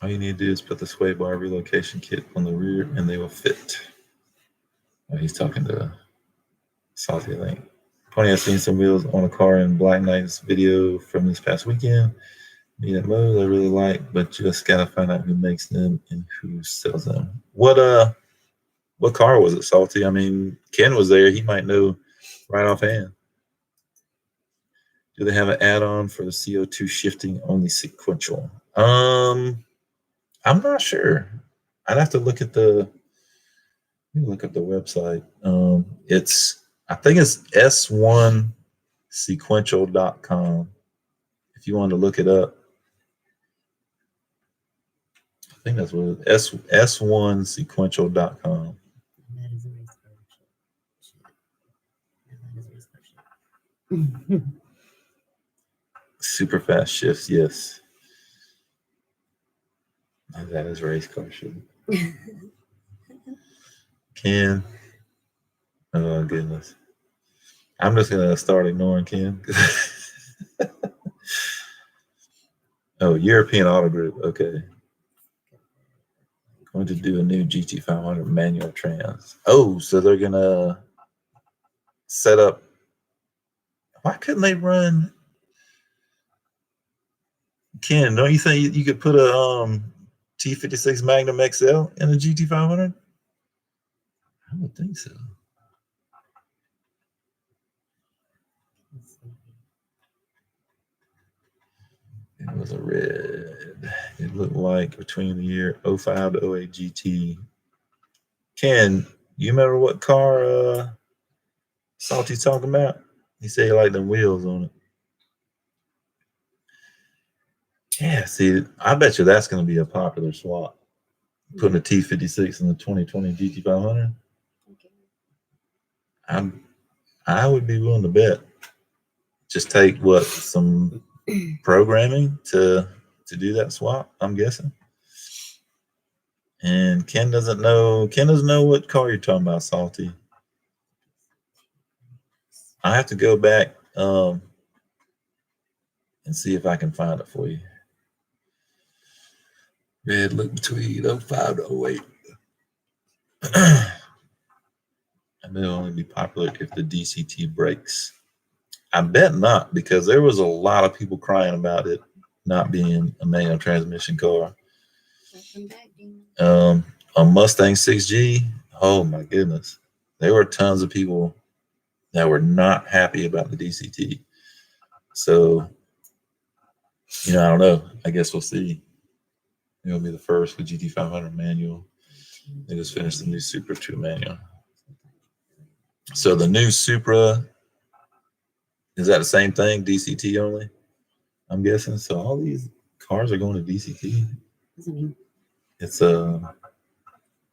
All you need to do is put the sway bar relocation kit on the rear and they will fit. Oh, he's talking to Salty, I think. Pony has seen some wheels on a car in Black Knight's video from this past weekend. Neat modes I really like, but just gotta find out who makes them and who sells them. What car was it, Salty? I mean, Ken was there. He might know right offhand. Do they have an add-on for the CO2 shifting only sequential? I'm not sure. I'd have to look at the website. I think it's s1sequential.com. If you wanted to look it up. I think that's what it is. s1sequential.com. That is a race car. Super fast shifts, yes. That is race car shit. Ken. Oh goodness. I'm just gonna start ignoring Ken. Oh, European Auto Group. Okay. Going to do a new GT500 manual trans. Oh, so they're gonna set up. Why couldn't they run? Ken, don't you think you could put a T56 Magnum XL in a GT500? I would think so. It was a red. It looked like between the year 05 to 08 GT. Ken, you remember what car Salty's talking about? He said he liked them wheels on it. Yeah, see, I bet you that's going to be a popular swap. Putting a T56 in the 2020 GT500. I would be willing to bet. Just take some programming to do that swap, I'm guessing. And Ken doesn't know what car you're talking about, Salty. I have to go back and see if I can find it for you. Red look between 05 to 08. And it'll only be popular if the DCT breaks. I bet not, because there was a lot of people crying about it not being a manual transmission car. A Mustang 6G, oh my goodness. There were tons of people that were not happy about the DCT. So, I don't know. I guess we'll see. It'll be the first with GT500 manual. They just finished the new Supra 2 manual. So the new Supra, is that the same thing? DCT only? I'm guessing. So all these cars are going to DCT. It's what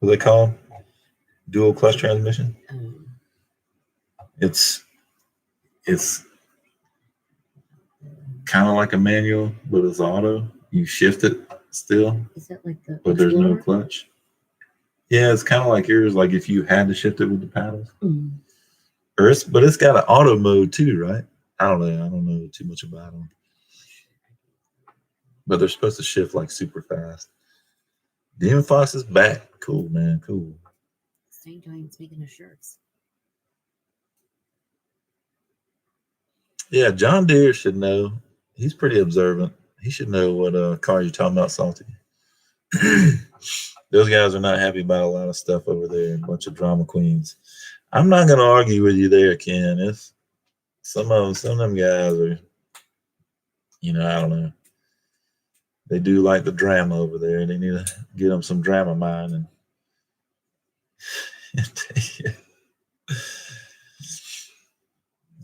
do they call them? Dual clutch transmission. It's kind of like a manual, but it's auto. You shift it still. Is that like the but there's no clutch. Yeah, it's kind of like yours, like if you had to shift it with the paddles. But it's got an auto mode too, right? I don't know too much about them. But they're supposed to shift like super fast. Demon Fox is back. Cool, man. Cool. St. Giant, speaking of shirts. Yeah, John Deere should know. He's pretty observant. He should know what car you're talking about, Salty. Those guys are not happy about a lot of stuff over there. A bunch of drama queens. I'm not going to argue with you there, Ken. If some of them guys are, I don't know. They do like the drama over there. They need to get them some Dramamine and take it.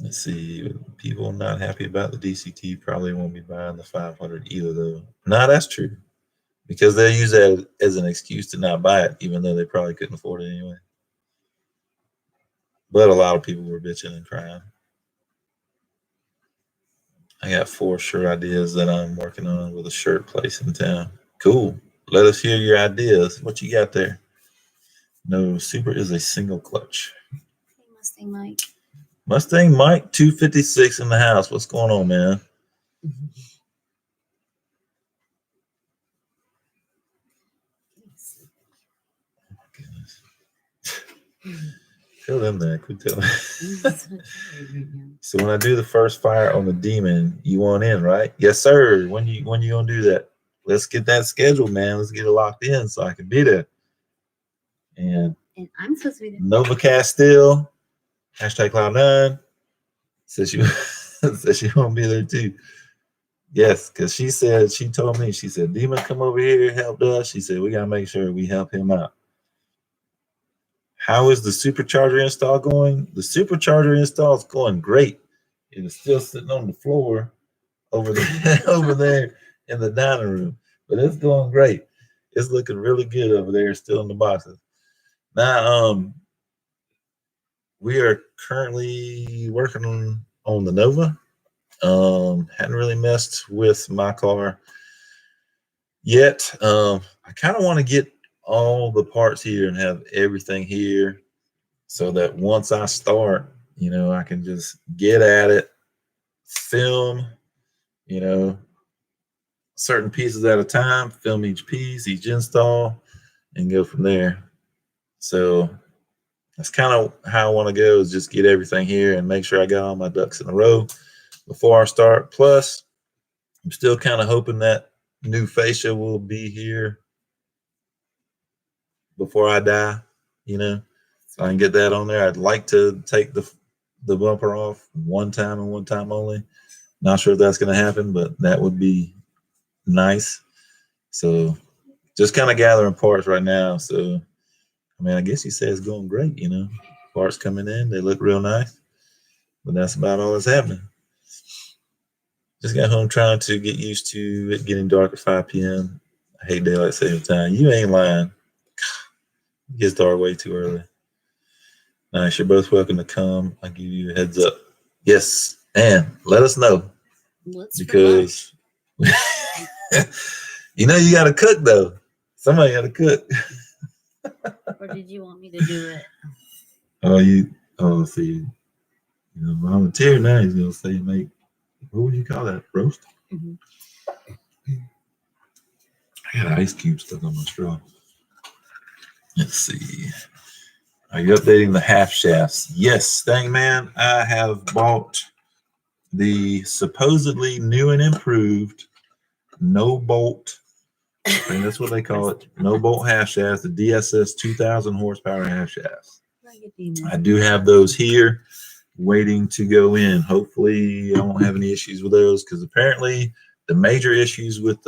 Let's see. People not happy about the DCT probably won't be buying the 500 either, though. No, that's true. Because they'll use that as an excuse to not buy it, even though they probably couldn't afford it anyway. But a lot of people were bitching and crying. I got 4 shirt ideas that I'm working on with a shirt place in town. Cool. Let us hear your ideas. What you got there? No, Super is a single clutch. Mustang Mike. Mustang Mike 256 in the house. What's going on, man? Oh, goodness. Tell them that. Quit telling. So when I do the first fire on the Demon, you want in, right? Yes, sir. When you gonna do that? Let's get that scheduled, man. Let's get it locked in so I can be there. And I'm supposed to be there. Nova Castile, #Cloud9 says she won't be there too. Yes, because she told me, she said, Demon come over here, helped us. She said, we gotta make sure we help him out. How is the supercharger install going? The supercharger install is going great. It is still sitting on the floor over there in the dining room, but it's going great. It's looking really good over there, still in the boxes. Now, we are currently working on the Nova. Hadn't really messed with my car yet. I kind of want to get all the parts here and have everything here so that once I start, I can just get at it, film, certain pieces at a time, film each piece, each install, and go from there. So that's kind of how I want to go, is just get everything here and make sure I got all my ducks in a row before I start. Plus, I'm still kind of hoping that new fascia will be here before I die, so I can get that on there. I'd like to take the bumper off one time and one time only. Not sure if that's going to happen, but that would be nice. So just kind of gathering parts right now. So, I guess you say it's going great, Parts coming in, they look real nice. But that's about all that's happening. Just got home trying to get used to it getting dark at 5 p.m. I hate daylight saving time. You ain't lying. It gets dark way too early. Nice. You're both welcome to come. I'll give you a heads up. Yes. And let us know. Because you got to cook, though. Somebody got to cook. Or did you want me to do it? See. Volunteer now. He's going to say, make, what would you call that? Roast? Mm-hmm. I got ice cubes stuck on my straw. Let's see. Are you updating the half shafts? Yes, Stang Man. I have bought the supposedly new and improved no bolt. I think that's what they call it. No bolt half shafts, the DSS 2000 horsepower half shafts. I do have those here waiting to go in. Hopefully I won't have any issues with those, because apparently the major issues with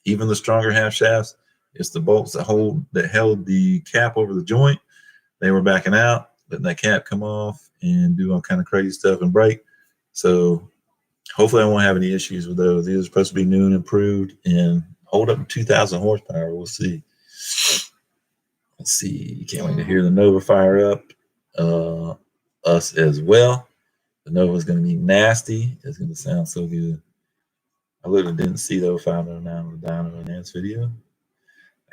even the stronger half shafts, it's the bolts that held the cap over the joint. They were backing out, letting that cap come off and do all kind of crazy stuff and break. So hopefully I won't have any issues with those. These are supposed to be new and improved and hold up to 2,000 horsepower. We'll see. Let's see. Can't wait to hear the Nova fire up. Us as well. The Nova is going to be nasty. It's going to sound so good. I literally didn't see the 509 on the dyno enhanced video.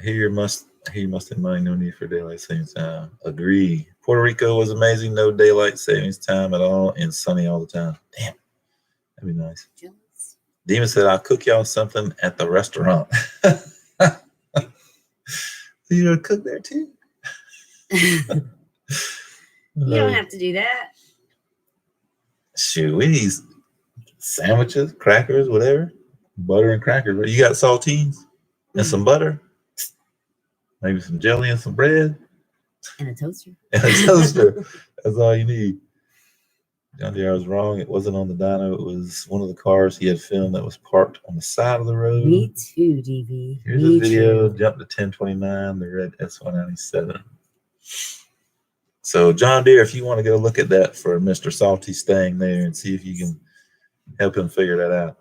I hear you must have money, no need for daylight savings time. Agree. Puerto Rico was amazing, no daylight savings time at all, and sunny all the time. Damn, that'd be nice. Jealous. Demon said, I'll cook y'all something at the restaurant. So you're a cook there too? You don't have to do that. Shoot, we need sandwiches, crackers, whatever. Butter and crackers. You got saltines and some butter? Maybe some jelly and some bread. And a toaster. And a toaster. That's all you need. John Deere, I was wrong. It wasn't on the dyno. It was one of the cars he had filmed that was parked on the side of the road. Me too, DV. Here's Me a video. too. Jump to 1029, the red S197. So, John Deere, if you want to go look at that for Mr. Salty staying there and see if you can help him figure that out.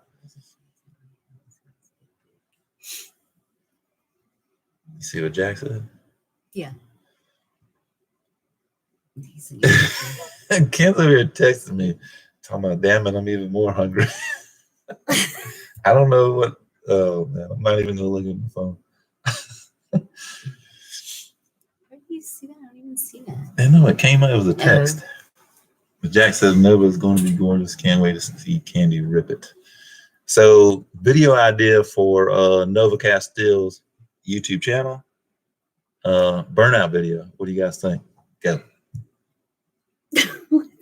You see what Jack said? Yeah. Ken's over here texting me, talking about, damn it, I'm even more hungry. I don't know what. Oh, man, I'm not even going to look at my phone. Where do you see that? I don't even see that. I know it came up. It was a text. But Jack says Nova is going to be gorgeous. Can't wait to see Candy rip it. So, video idea for Nova Castille's YouTube channel. Burnout video. What do you guys think? Go.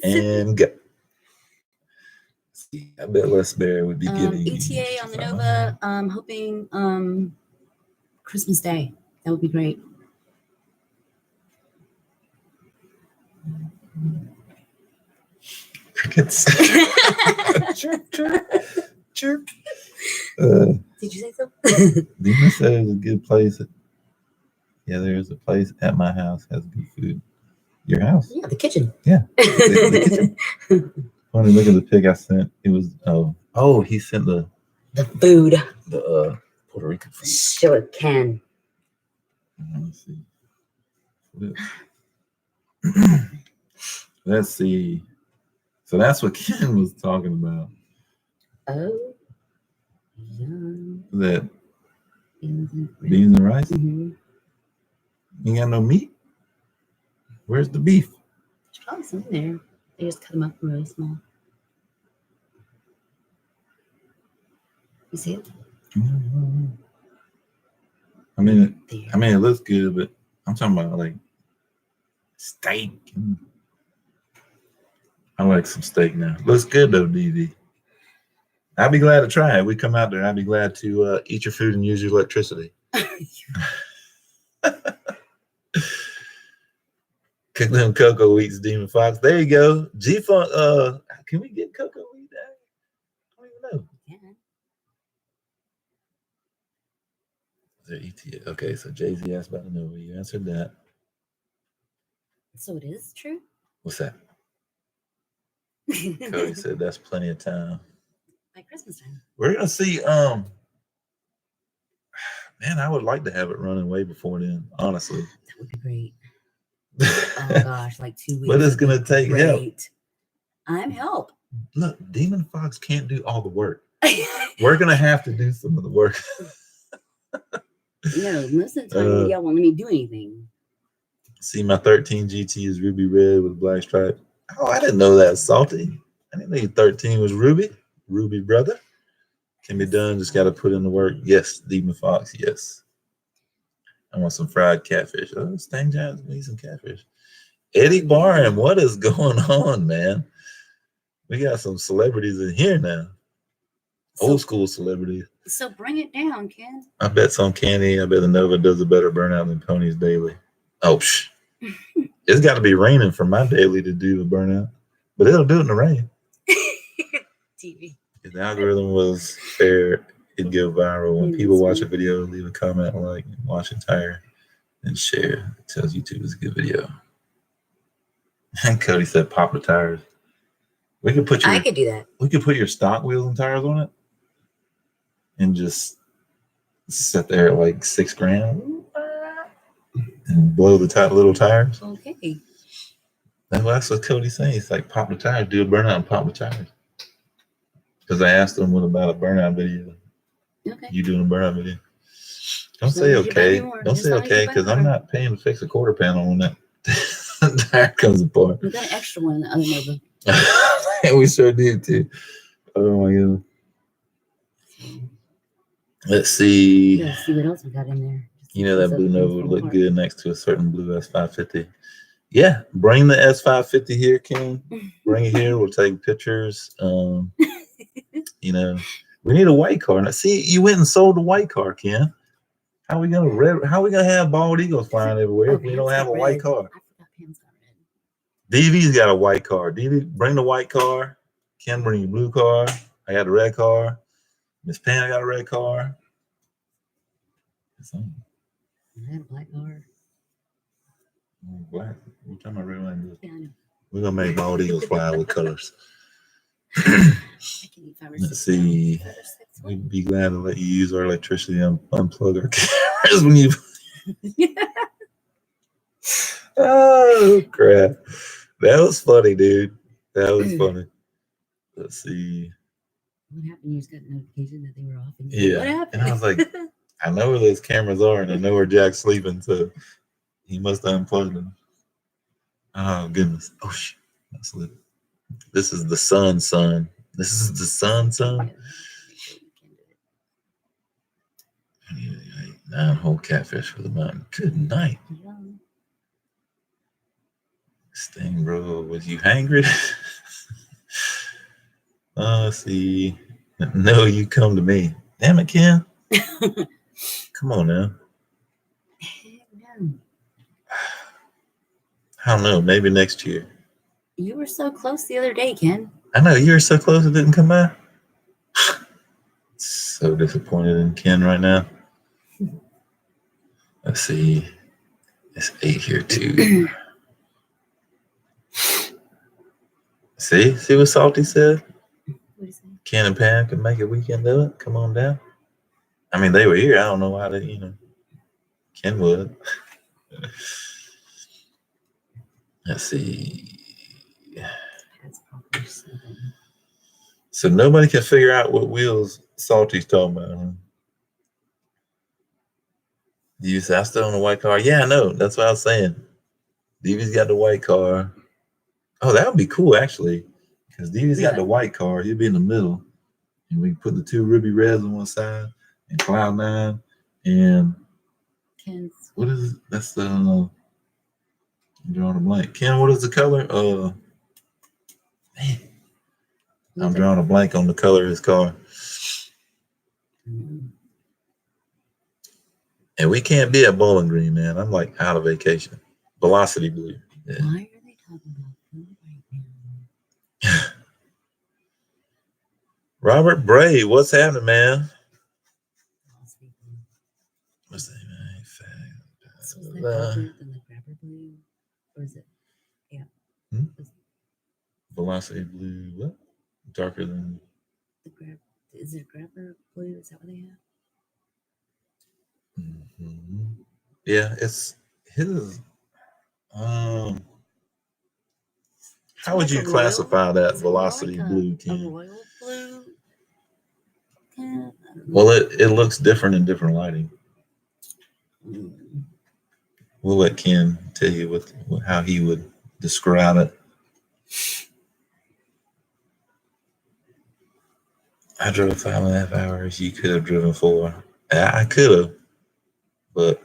And go. See, I bet Les Bear would be giving ETA on the Nova. I'm hoping Christmas Day. That would be great. Crickets. Chirp, chirp, chirp. Did you say so? Dina said it was a good place. Yeah, there's a place at my house has good food. Your house? Yeah, the kitchen. Yeah. The kitchen. Funny, look at the pic I sent. It was he sent the food. The Puerto Rican food. Sure can. Let's see. Let's see. So that's what Ken was talking about. Oh, yum. That Beans and rice? Mm-hmm. You got no meat? Where's the beef? There's probably some in there. They just cut them up really small. You see it? I mean, it looks good, but I'm talking about like steak. I like some steak now. Looks good though, DD. I'd be glad to try it. We come out there. I'd be glad to eat your food and use your electricity. Cook them cocoa wheats, Demon Fox. There you go. G-Funk. Can we get cocoa wheat down? I don't even know. Yeah. Is there ETA? Okay, so Jay-Z asked about the Nova. You answered that. So it is true? What's that? Cody said that's plenty of time. By Christmas time. We're gonna see. Man, I would like to have it running way before then. Honestly, that would be great. Oh gosh, like 2 weeks. But it's gonna take help. I'm help. Look, Demon Fox can't do all the work. We're gonna have to do some of the work. No, most of the time y'all won't let me do anything. See, my 13 GT is ruby red with a black stripe. Oh, I didn't know that, Salty. I didn't know your 13 was ruby. Ruby brother. Can be done. Just got to put in the work. Yes, Demon Fox. Yes. I want some fried catfish. Oh, Stang Giants need some catfish. Eddie Barham, what is going on, man? We got some celebrities in here now. Old school celebrities. So bring it down, Ken. I bet some Candy. I bet the Nova does a better burnout than Ponies Daily. Oh, it's got to be raining for my daily to do the burnout, but it'll do it in the rain. TV. If the algorithm was fair, it'd go viral. When people watch a video, leave a comment, like, watch entire, and share. It tells YouTube it's a good video. And Cody said, "Pop the tires." We could put your. I could do that. We could put your stock wheels and tires on it, and just sit there at like $6,000 and blow the little tires. Okay. That's what Cody's saying. It's like pop the tires, do a burnout and pop the tires. Because I asked him, what about a burnout video? Okay. You doing a burnout video? Don't say okay. Don't say okay, because I'm not paying to fix a quarter panel on that. Tire comes apart. We got an extra one in the other Nova. We sure did too. Oh my god. Let's see. Let's see what else we got in there. You know that blue Nova would look good next to a certain blue S550. Yeah, bring the S550 here, Ken. Bring it here. We'll take pictures. You know, we need a white car. Now, see, you went and sold the white car, Ken. How we gonna have bald eagles flying everywhere if we don't have a white car? I forgot Pam's got red. DV's got a white car. DV, bring the white car. Ken, bring your blue car. I got the red car. Miss Pam got a red car. It's on. I had a black car. Black. What time I red one? Yeah, I know. We're gonna make bald eagles fly with colors. I can eat 5 or 6. Let's see. 5 or 6. We'd be glad to let you use our electricity and unplug our cameras when you. Oh crap! That was funny, dude. That was funny. Let's see. What happened? You just got a notification that they were off. And Yeah. What happened? And I was like, I know where those cameras are, and I know where Jack's sleeping, so he must have unplugged them. Oh goodness! Oh shit! That's lit. This is the sun. This is the sun. I need 9 whole catfish for the mountain. Good night. Yeah. Sting, bro, was you hangry? Let's see. No, you come to me. Damn it, Ken. Come on now. No. I don't know. Maybe next year. You were so close the other day, Ken. I know you were so close it didn't come by. So disappointed in Ken right now. Let's see. It's 8 here too. See what Salty said? What is that? Ken and Pam can make a weekend of it. Come on down. I mean, they were here. I don't know why they, Ken would. Let's see. That's probably 7. So nobody can figure out what wheels Salty's talking about. Huh? You say, I still own a white car. Yeah, I know. That's what I was saying. Davey's got the white car. Oh, that would be cool, actually. Because Davey's got the white car. He'll be in the middle. And we can put the 2 Ruby Reds on one side and Cloud9. And Ken's. what is it? That's the... I'm drawing a blank. Ken, what is the color? Man. I'm drawing a blank on the color of his car. Mm-hmm. And we can't be at Bowling Green, man. I'm like out of vacation. Velocity Blue. Yeah. Why are they talking about food right now? Robert Bray, what's happening, man? What's that, man? So is that darker than the grabber blue? Or is it? Yeah. Velocity Blue, what? Darker than the grab. Is it grabber blue? Is that what they have? Mm-hmm. Yeah, it's his. How would you classify that Velocity Blue, Ken? A royal blue. Yeah, well, it looks different in different lighting. We'll let Ken tell you how he would describe it. I drove 5.5 hours. You could have driven 4. I could have, but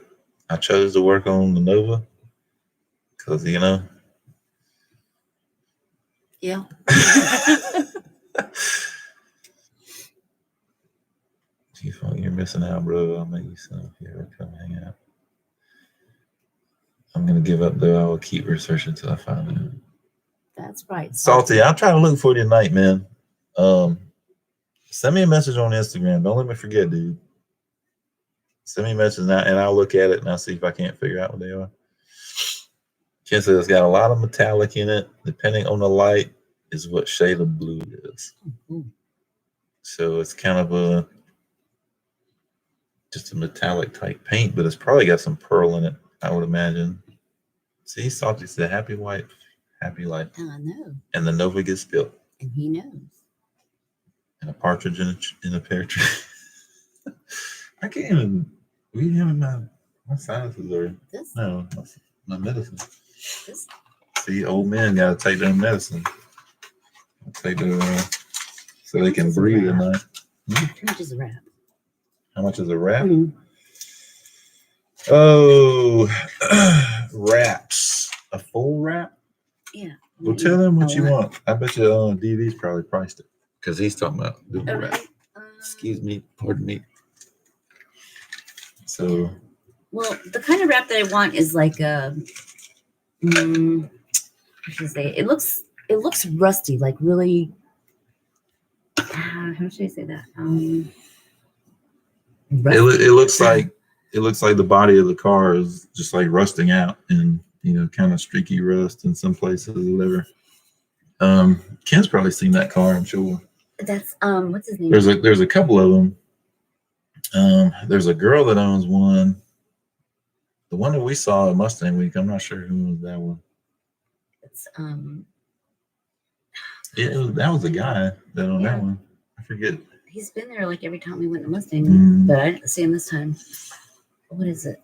I chose to work on the Nova because, Yeah. You're missing out, bro. I'll make you some here. Come hang out. I'm gonna give up though. I will keep researching until I find out. That's right. Salty, I'll try to look for you tonight, man. Send me a message on Instagram. Don't let me forget, dude. Send me a message now, and I'll look at it and I'll see if I can't figure out what they are. Ken says it's got a lot of metallic in it. Depending on the light, is what shade of blue it is. Mm-hmm. So it's kind of just a metallic type paint, but it's probably got some pearl in it, I would imagine. See, Salty said, happy white, happy life. I know. And the Nova gets built. And he knows. And a partridge in a pear tree. I can't even, we having my sinuses are, This? no, my medicine. This? See, old men got to take their medicine. Take their, so they can breathe at night. How much is a wrap? How much is a wrap? Mm-hmm. Oh, wraps. A full wrap? Yeah. Well, tell them what you want. I bet you DV's probably priced it because he's talking about doing the wrap. Excuse me, pardon me. So, well, the kind of wrap that I want is like a I should say it looks rusty, like really. How should I say that? Rusty. It looks like the body of the car is just like rusting out and kind of streaky rust in some places or whatever. Ken's probably seen that car, I'm sure. That's what's his name? There's a couple of them. There's a girl that owns one. The one that we saw at Mustang Week, I'm not sure who was that one. It's that was the guy that owned that one. I forget. He's been there like every time we went to Mustang Week, but I didn't see him this time. What is it?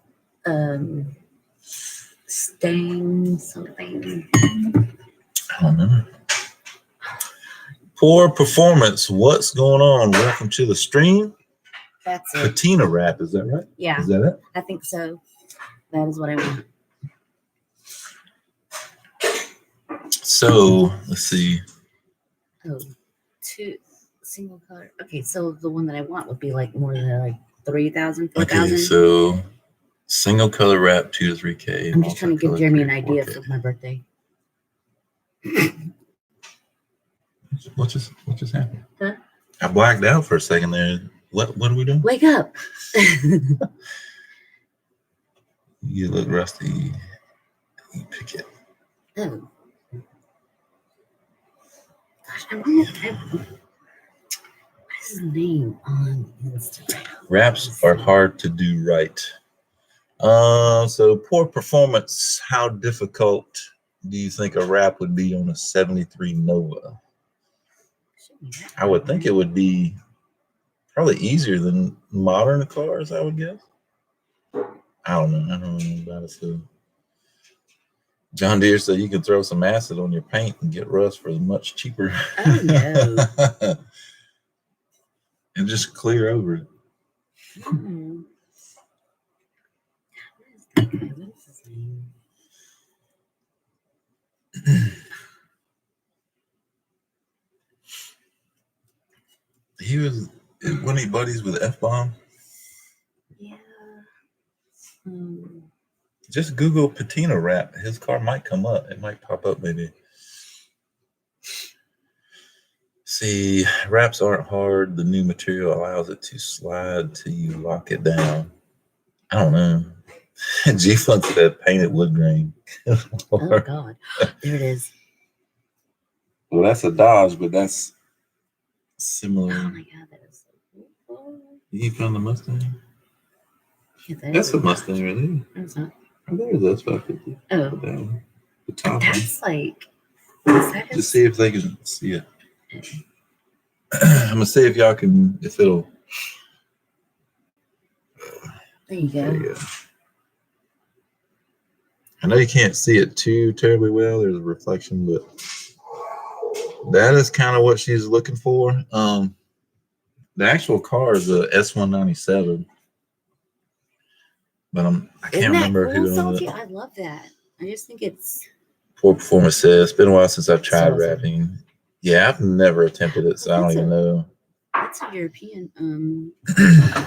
Stang something. I don't know. Poor performance. What's going on? Welcome to the stream. That's it. Patina wrap, is that right? Yeah. Is that it? I think so. That is what I want. So let's see. Oh, 2 single color. Okay, so the one that I want would be like more than like 3,000, 4,000. Okay, so single color wrap 2 to 3K. I'm just trying to give Jeremy an 3, idea 4K. for my birthday. What just happened? Huh? I blacked out for a second there. What are we doing? Wake up. You look rusty. You pick it. Oh. Gosh, I wonder what is his name on Instagram? Wraps are hard to do right. So poor performance. How difficult do you think a wrap would be on a 73 Nova? I would think it would be probably easier than modern cars, I would guess. I don't know about it. So John Deere said you can throw some acid on your paint and get rust for much cheaper. Oh, no. And just clear over it. Hmm. What is his name? Wasn't he buddies with F-Bomb? Yeah. Just Google patina wrap. His car might come up. It might pop up maybe. See, wraps aren't hard. The new material allows it to slide till you lock it down. I don't know. G-Funk said painted wood grain. Oh, God. There it is. Well, that's a Dodge, but that's similar. Oh, my God. That is so cool. You found the Mustang? Yeah, That's a Mustang, really. That's not. Oh, there's that 550. Oh. The top one. That's like. Is that Just see if they can see it. I'm gonna see if y'all can, if it'll. There you go. There you go. I know you can't see it too terribly well. There's a reflection, but that is kind of what she's looking for. The actual car is a S197, but I can't remember cool, who owned Sophie? it. I love that. I just think it's. Poor performance says it's been a while since I've tried So- wrapping. Yeah, I've never attempted it, so I don't even know. It's a European. I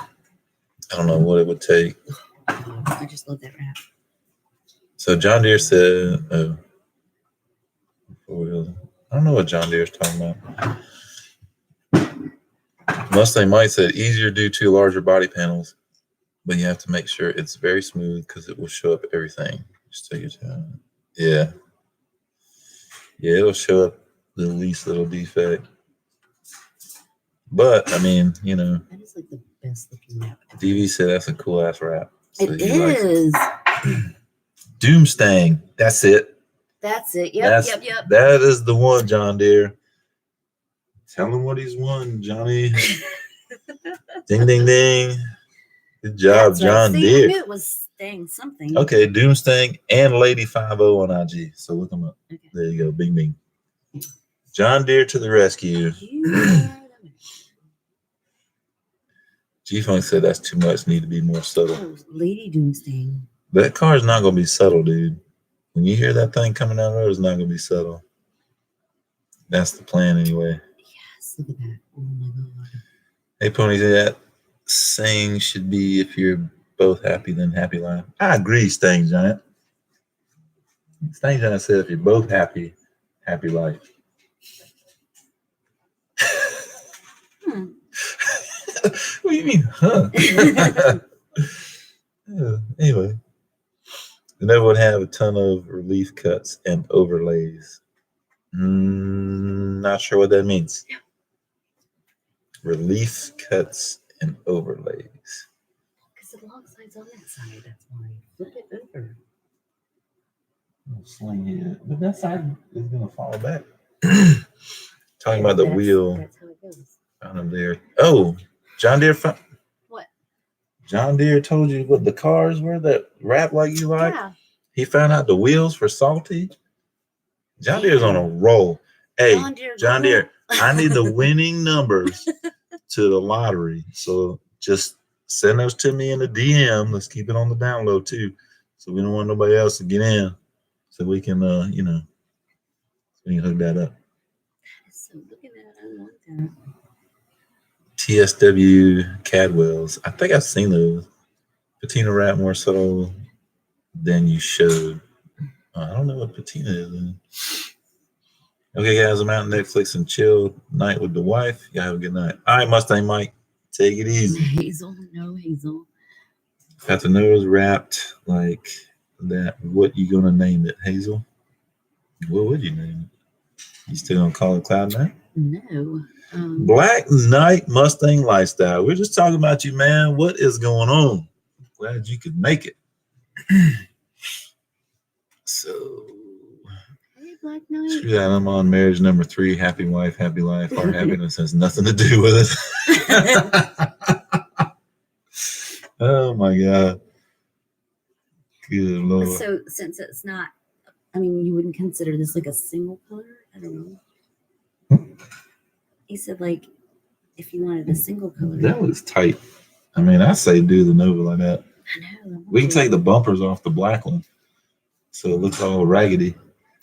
don't know what it would take. I just love that wrap. So John Deere said, I don't know what John Deere's talking about. Mustang Mike said easier due to larger body panels, but you have to make sure it's very smooth because it will show up everything. Just take your time. Yeah. Yeah, it'll show up the least little defect. But I mean, That is like the best looking wrap. DV said that's a cool ass wrap. So It he likes it. is. Doomstang. That's it. That's it. Yep. That is the one, John Deere. Tell him what he's won, Johnny. Ding, ding, ding. Good job, That's right. John See, Deere. I knew it was staying something. Okay, Doomstang and Lady 50 on IG. So look them up. Okay. There you go. Bing, bing. John Deere to the rescue. You are the man. G-Funk said that's too much. Need to be more subtle. Oh, Lady Doomsday. That car is not going to be subtle, dude. When you hear that thing coming down the road, it's not going to be subtle. That's the plan anyway. Yes, look at that. Oh my God. Hey, Pony, that saying should be if you're both happy, then happy life. I agree, Stang Giant. Stang John said, if you're both happy, happy life. Hmm. What do you mean, huh? Yeah, anyway, the Nova would have a ton of relief cuts and overlays. Not sure what that means. Relief cuts and overlays. Because the log slide's on that side. That's why. Flip it over. Sling it, but that side is gonna fall back. Talking about the That's- wheel That's how it goes. on there. Oh, John Deere. What? John Deere told you what the cars were that rap like you like. Yeah. He found out the wheels for salty. John Deere's on a roll. Hey, John Deere, I need the winning numbers to the lottery. So just send those to me in the DM. Let's keep it on the down low too. So we don't want nobody else to get in. So we can we can hook that up. So look at that. I want that. TSW Cadwells. I think I've seen those. Patina wrap more subtle than you showed. I don't know what patina is. Okay, guys, I'm out on Netflix and chill night with the wife. Y'all have a good night. All right, Mustang Mike, take it easy. Hazel, no Hazel. Got the nose wrapped like that. What you gonna name it, Hazel? What would you name it? You still gonna call it Cloud Nine? No. Black Knight Mustang Lifestyle. We're just talking about you, man. What is going on? Glad you could make it. So, Hey, Black Knight. yeah, I'm on marriage number 3. Happy wife, happy life. Our happiness has nothing to do with it. Oh my God. Good Lord. So since it's not, I mean, you wouldn't consider this like a single color? I don't know. He said like if you wanted a single color. That looks tight. I mean, I say do the Nova like that. I know. We can take the bumpers off the black one so it looks all raggedy.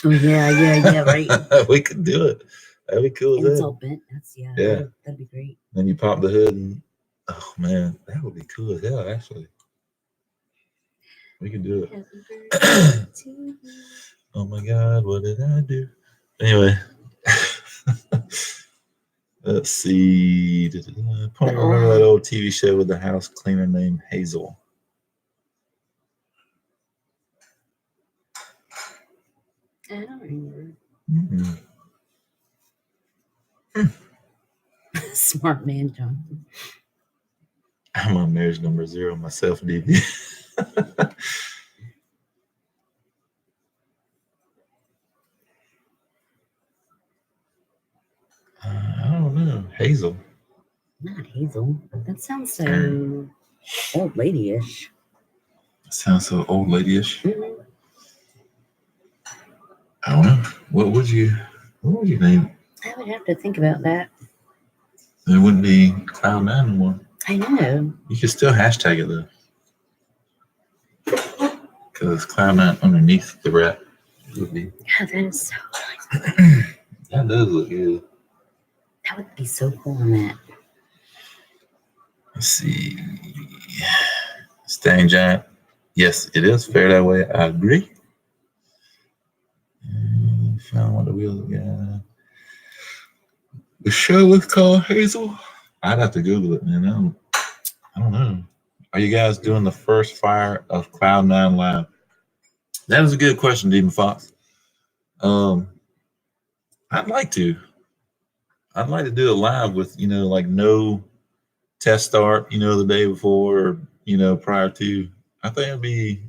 Oh yeah, right. We could do it. That'd be cool. And it's all bent. That's Yeah. That'd be great. Then you pop the hood and oh man, that would be cool as hell actually. We could do it. Happy birthday to you. Oh my God, what did I do? Anyway. Let's see. Remember that old TV show with the house cleaner named Hazel? I don't remember. Smart man, John. I'm on marriage number 0 myself, DB. I don't know. Hazel. Not Hazel. That sounds so old lady-ish. Sounds so old lady-ish. Mm-hmm. I don't know. What would you name it? I would have to think about that. It wouldn't be Cloud9 anymore. I know. You could still hashtag it though. Because Cloud9 underneath the wrap would be. God, that is so nice. That does look good. That would be so cool on that. Let's see. Stang Giant. Yes, it is fair that way. I agree. Found what the wheels again. The show is called Hazel. I'd have to Google it, man. I don't know. Are you guys doing the first fire of Cloud9 Live? That is a good question, Demon Fox. I'd like to. I'd like to do it live with, like no test start, the day before or, prior to. I think it'd be,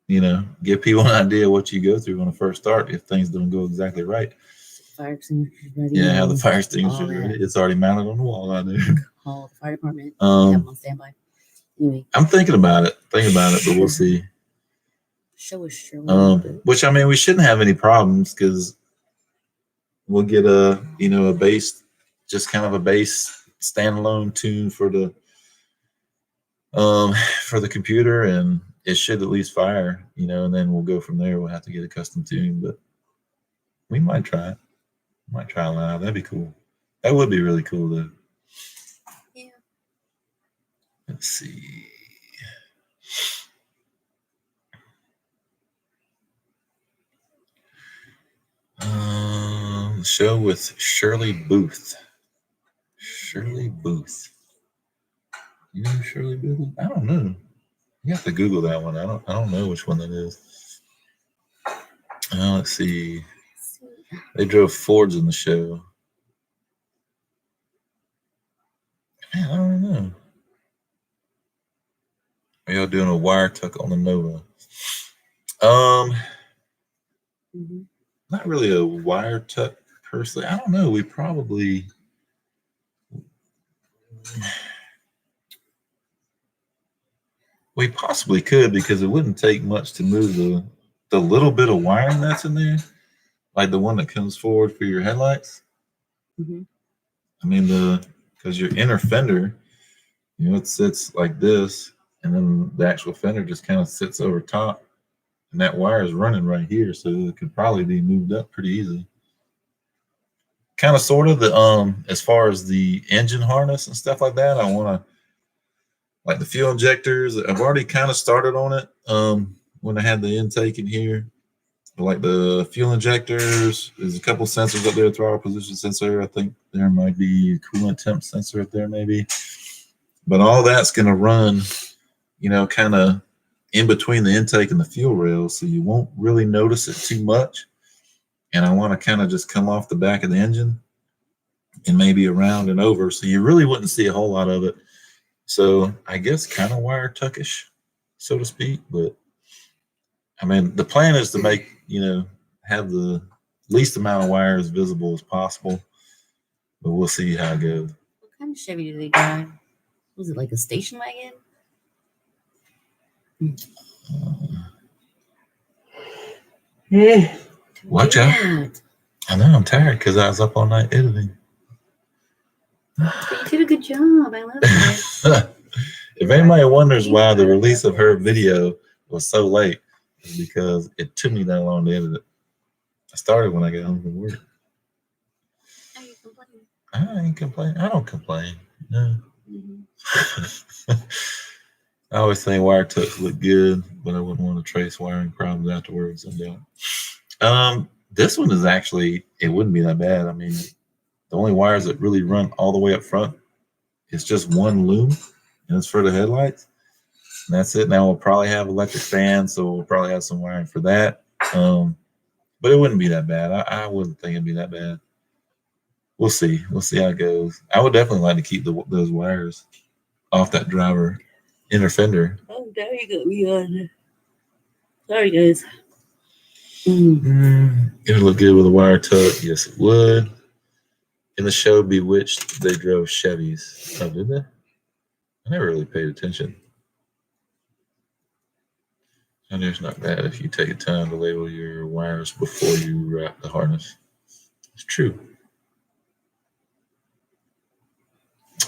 give people an idea what you go through on the first start if things don't go exactly right. Fire extinguisher ready. Yeah, have the fire extinguisher ready. It's already mounted on the wall out there. Call the fire department. Have them on standby. Anyway. I'm thinking about it, but we'll see. Show us surely. Which I mean, we shouldn't have any problems because we'll get a bass, just kind of a bass standalone tune for the computer, and it should at least fire, and then we'll go from there. We'll have to get a custom tune, but we might try it. Might try live. That'd be cool. That would be really cool though. Yeah. Let's see. The show with Shirley Booth. Shirley Booth. You know who Shirley Booth is? I don't know. You have to Google that one. I don't know which one that is. Let's see. They drove Fords in the show. Man, I don't know. Are y'all doing a wire tuck on the Nova? Not really a wire tuck personally. I don't know. We probably possibly could, because it wouldn't take much to move the little bit of wiring that's in there, like the one that comes forward for your headlights. I mean, because your inner fender, you know, it sits like this, and then the actual fender just kind of sits over top, and that wire is running right here, so it could probably be moved up pretty easily. Kind of, sort of, the as far as the engine harness and stuff like that, I want to, like the fuel injectors, I've already kind of started on it when I had the intake in here. Like the fuel injectors, there's a couple sensors up there, throttle position sensor. I think there might be a coolant temp sensor up there maybe. But all that's going to run, you know, kind of in between the intake and the fuel rails, so you won't really notice it too much. And I want to kind of just come off the back of the engine and maybe around and over, so you really wouldn't see a whole lot of it. So I guess kind of wire tuckish, so to speak. But I mean, the plan is to make, you know, have the least amount of wires visible as possible. But we'll see how it goes. What kind of Chevy do they drive? Was it like a station wagon? Watch out. I know, I'm tired because I was up all night editing. You did a good job. I love it. If anybody wonders why the release of her video was so late, it's because it took me that long to edit it. I started when I got home from work. Are you complaining? I ain't complaining. I don't complain. No. I always think wire tucks look good, but I wouldn't want to trace wiring problems afterwards. This one is actually, it wouldn't be that bad. I mean, the only wires that really run all the way up front, it's just one loom, and it's for the headlights. And that's it. Now we'll probably have electric fans, so we'll probably have some wiring for that. But it wouldn't be that bad. I wouldn't think it'd be that bad. We'll see. We'll see how it goes. I would definitely like to keep those wires off that driver inner fender. Oh, there you go. Me on. Sorry, guys. It'll look good with a wire tuck. Yes, it would. In the show Bewitched, they drove Chevys. Oh, did they? I never really paid attention. And it's not bad if you take time to label your wires before you wrap the harness. It's true.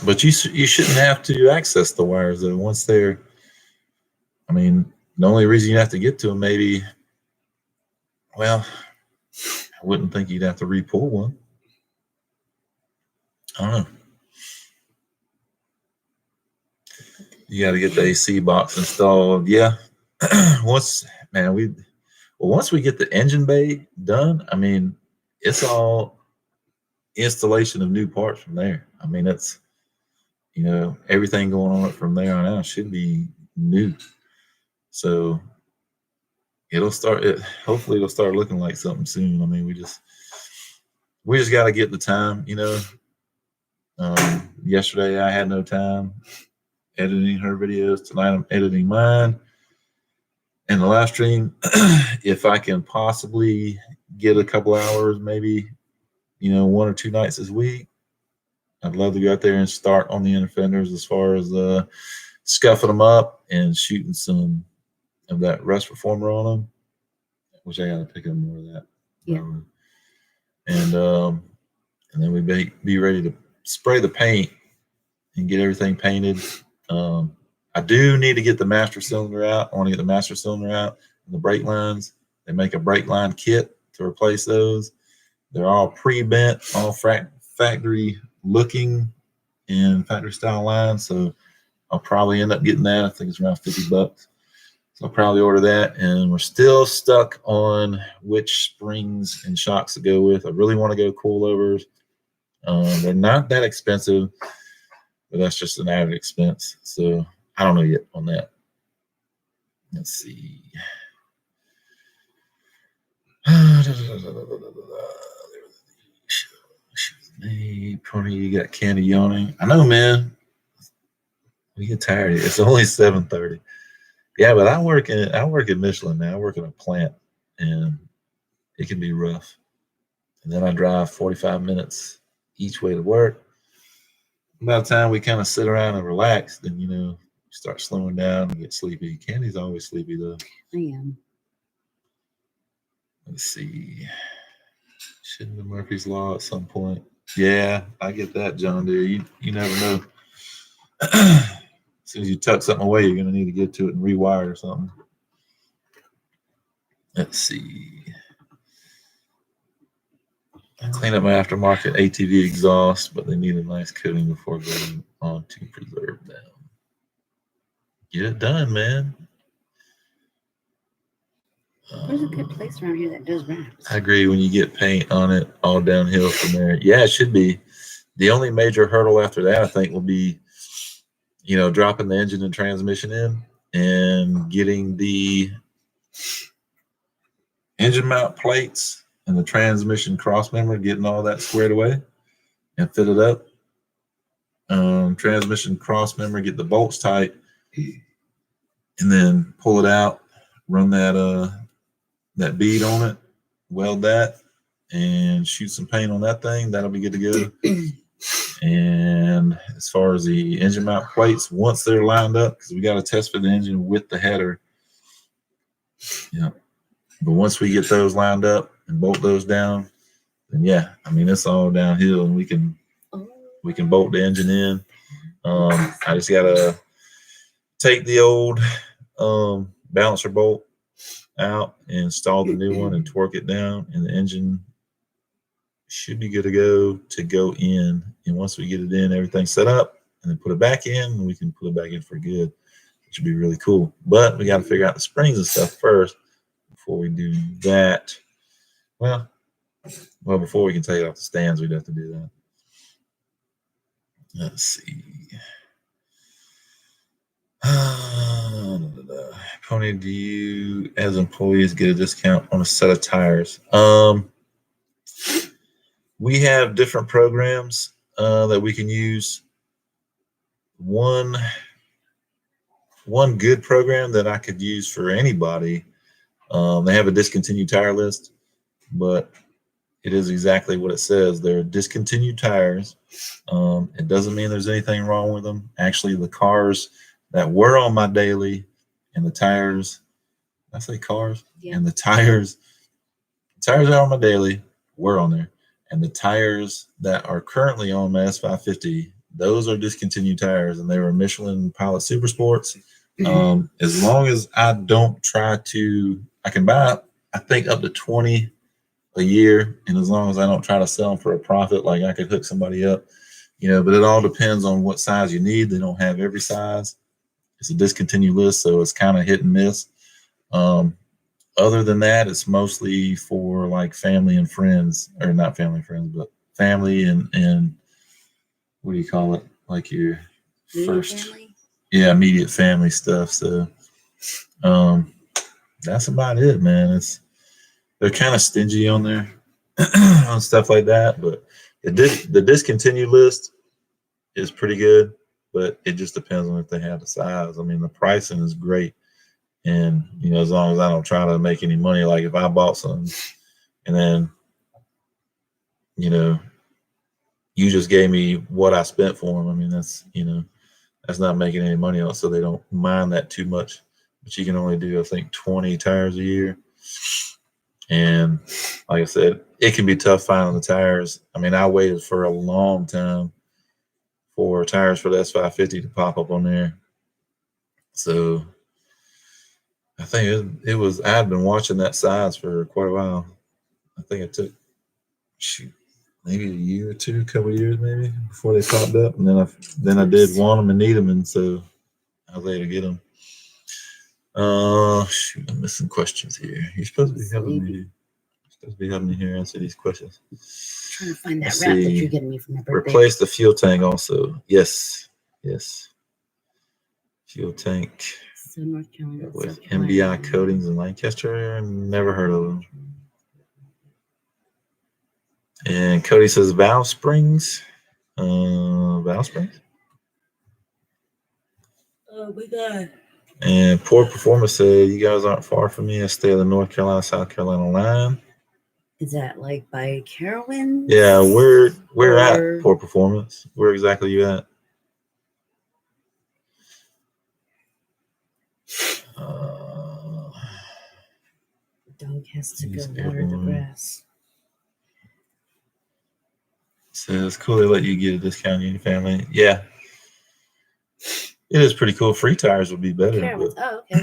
But you shouldn't have to access the wires though. Once they're, I mean, the only reason you have to get to them, maybe, well, I wouldn't think you'd have to re-pull one. I don't know. You got to get the AC box installed. Yeah. Once we get the engine bay done, I mean, it's all installation of new parts from there. I mean, it's, you know, everything going on from there on out should be new. So hopefully it'll start looking like something soon. I mean, we just got to get the time, you know. Yesterday I had no time editing her videos. Tonight I'm editing mine. And the live stream, if I can possibly get a couple hours, maybe, you know, 1 or 2 nights this week, I'd love to go out there and start on the inner fenders as far as scuffing them up and shooting some of that rust reformer on them, which I got to pick up more of that. Yeah. And then we be ready to spray the paint and get everything painted. I do need to get the master cylinder out. I want to get the master cylinder out and the brake lines. They make a brake line kit to replace those. They're all pre-bent, all factory looking and factory style lines. So I'll probably end up getting that. I think it's around $50. So I'll probably order that. And we're still stuck on which springs and shocks to go with. I really want to go coilovers. They're not that expensive, but that's just an added expense. So I don't know yet on that. Let's see. Hey, Pony, you got Candy yawning. I know, man. We get tired. It's only 7:30. Yeah, but I work at Michelin now. I work in a plant, and it can be rough. And then I drive 45 minutes each way to work. By the time we kind of sit around and relax, then start slowing down and get sleepy. Candy's always sleepy though. I am. Let's see. Shouldn't have Murphy's Law at some point. Yeah, I get that, John Deere. You never know. As soon as you tuck something away, you're going to need to get to it and rewire it or something. Let's see. I cleaned up my aftermarket ATV exhaust, but they need a nice coating before going on to preserve them. Get it done, man. There's a good place around here that does wraps. I agree. When you get paint on it, all downhill from there. Yeah, it should be. The only major hurdle after that, I think, will be, dropping the engine and transmission in and getting the engine mount plates and the transmission cross member, getting all that squared away and fitted up. Transmission cross member, get the bolts tight, and then pull it out, run that bead on it, weld that, and shoot some paint on that thing. That'll be good to go. And as far as the engine mount plates, once they're lined up, because we got to test for the engine with the header. Yeah. But once we get those lined up and bolt those down, then it's all downhill, and we can bolt the engine in. I just gotta take the old balancer bolt out and install the new one and torque it down, and the engine should be good to go in. And once we get it in, everything's set up, and then put it back in, and we can put it back in for good, which would be really cool. But we got to figure out the springs and stuff first before we do that. Well, before we can take it off the stands, we'd have to do that. Let's see. Pony, do you, as employees, get a discount on a set of tires? We have different programs that we can use. One good program that I could use for anybody, they have a discontinued tire list, but it is exactly what it says. They're discontinued tires. It doesn't mean there's anything wrong with them. Actually, the cars that were on my daily and the tires, I say cars, Yeah. and the tires that are on my daily were on there. And the tires that are currently on my S550, those are discontinued tires, and they were Michelin Pilot Super Sports. As long as I don't try to, I can buy, I think, up to 20 a year, and as long as I don't try to sell them for a profit, like I could hook somebody up, but it all depends on what size you need. They don't have every size. It's a discontinued list, so it's kind of hit and miss. Other than that, it's mostly for like family and friends, or not family and friends, but family and what do you call it? Like your first, immediate family stuff. So that's about it, man. They're kind of stingy on there on stuff like that, but the discontinued list is pretty good, but it just depends on if they have the size. I mean, the pricing is great. And, as long as I don't try to make any money, like if I bought some and then, you just gave me what I spent for them. I mean, that's not making any money on it, so they don't mind that too much. But you can only do, I think, 20 tires a year. And like I said, it can be tough finding the tires. I mean, I waited for a long time for tires for the S550 to pop up on there. So I think it was, I had been watching that size for quite a while. I think it took, maybe a year or two, a couple of years maybe, before they popped up. And then I did want them and need them, and so I was able to get them. Shoot, I'm missing questions here. You're supposed to be helping me. You're supposed to be helping me here answer these questions. Trying to find that Let's wrap that see. you're getting me for my birthday. Replace the fuel tank also. Yes. Fuel tank So North Carolina. with South Carolina. MBI coatings in Lancaster. Never heard of them. And Cody says valve springs. Valve springs. Oh my God. And Poor Performance said, you guys aren't far from me. I stay on the North Carolina, South Carolina line. Is that like by Carowinds? Yeah, we're Or- at Poor Performance. Where exactly you at? Dog has to go He's water the airborne. grass. Says cool they let you get a discount in your family. Yeah. It is pretty cool. Free tires would be better. Carowinds. But Oh, okay.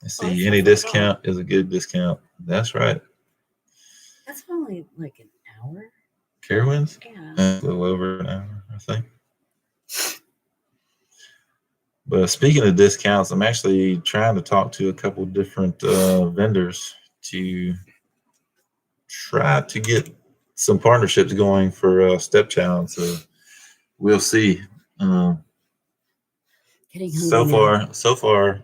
let's Oh, see, that's any not bad at discount is a good discount. That's right. That's only like an hour. Carowinds? Yeah. A little over an hour, I think. But speaking of discounts, I'm actually trying to talk to a couple different vendors to try to get some partnerships going for Stepchild. So we'll see. Getting hungry now. So far,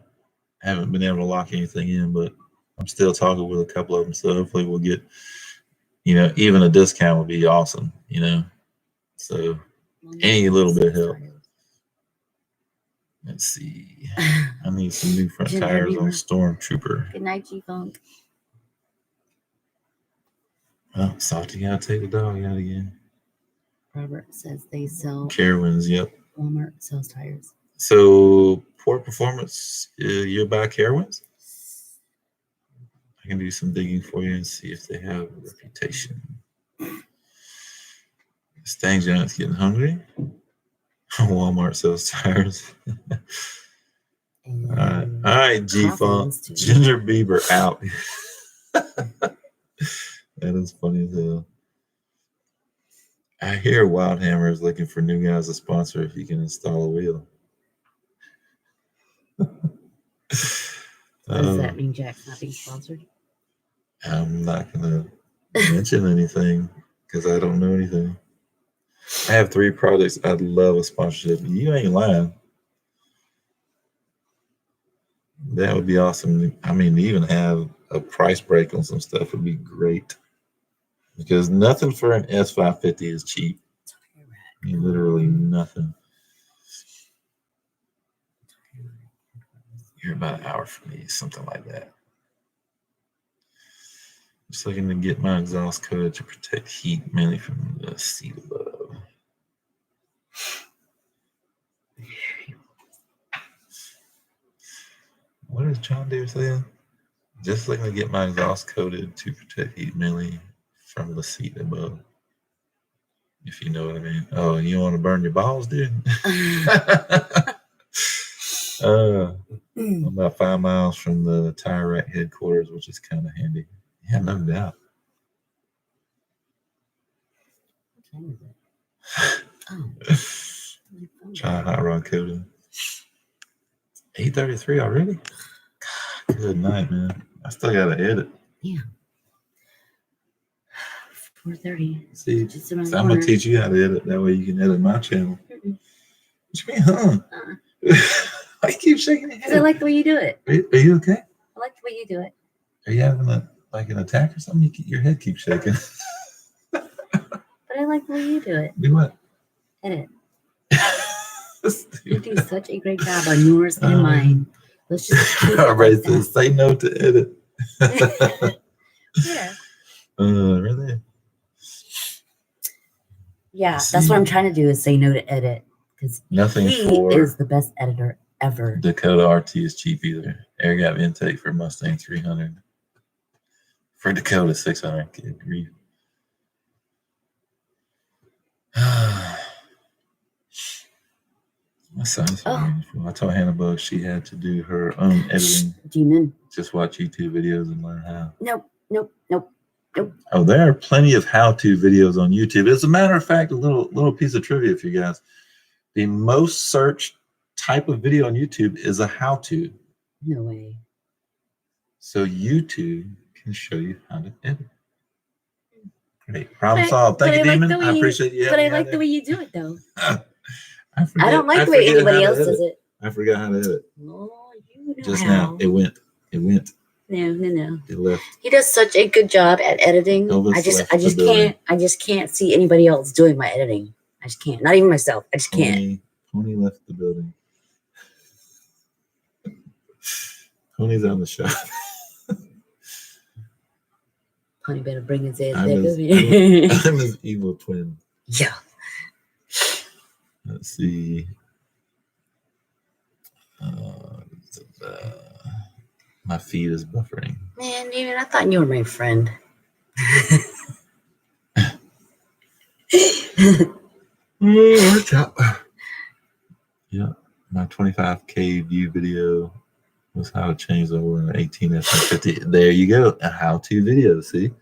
I haven't been able to lock anything in, but I'm still talking with a couple of them. So hopefully we'll get, even a discount would be awesome, So Well, any little bit of help. tired. Let's see. I need some new front Ginger tires on Beaver. Stormtrooper. Good night, G-Funk. Oh, Salty gotta take the dog out again. Robert says they sell. Carowinds, yep. Walmart sells tires. So Poor Performance, you're by Carowinds? I can do some digging for you and see if they have a reputation. Stang Giant's getting hungry. Walmart sells tires. All right, G-Funk. Coffins, too. Ginger Bieber out. That is funny as hell. I hear Wildhammer is looking for new guys to sponsor if you can install a wheel. Does that mean Jack's not being sponsored? I'm not going to mention anything because I don't know anything. I have 3 projects I'd love a sponsorship. You ain't lying. That would be awesome. I mean, to even have a price break on some stuff would be great. Because nothing for an S550 is cheap. I mean, literally nothing. You're about an hour from me, something like that. Just looking to get my exhaust coated to protect heat, mainly from the seat above. What is John Deere saying? Just looking to get my exhaust coated to protect heat, mainly from the seat above. If you know what I mean. Oh, you want to burn your balls, dude? I'm about 5 miles from the Tire Rack headquarters, which is kind of handy. Yeah, no doubt. What time is it? Oh. Try hot rod coating. 8:33 already? God, good night, man. I still got to edit. Yeah. 4:30. See, Just around so the I'm going corner. to teach you how to edit. That way you can edit my channel. Mm-mm. What you mean, huh? Why you keep shaking your 'Cause I head? like the way you do it. Are you okay? I like the way you do it. Are you having an attack or something? Your head keeps shaking. But I like the way you do it. Do what? Edit. You do such a great job on yours and mine. Let's just keep it All right, like so that. say no to edit. Yeah. Really? Yeah, that's what I'm trying to do is say no to edit. Because Nothing he for is the best editor ever. Dakota RT is cheap either. Air gap intake for Mustang 300. For Dakota 600. Good grief. My son's beautiful. I told Hannah Bug she had to do her own editing. Demon. Just watch YouTube videos and learn how. Nope. Oh, there are plenty of how-to videos on YouTube. As a matter of fact, a little piece of trivia for you guys. The most searched type of video on YouTube is a how-to. No way. So YouTube can show you how to edit. Great. Problem But- solved. Thank but you, I like Demon. the way I you- appreciate you But I helping me like out the way you do it, though. there. I don't like the way forget anybody how to else does edit. it. I forgot how to edit. Oh, you know Just how. now. It went. No. It left. He does such a good job at editing. Elvis I left the building. just can't see anybody else doing my editing. I just can't. Not even myself. I just can't. Pony left the building. Pony's on the shop. Honey better bring his ass I'm back his- over here. I'm his evil twin. Yeah. Let's see. My feed is buffering. Man, David, I thought you were my friend. Yeah, my 25K view video was how to change the oil in an 18 F-150. There you go, a how-to video. See,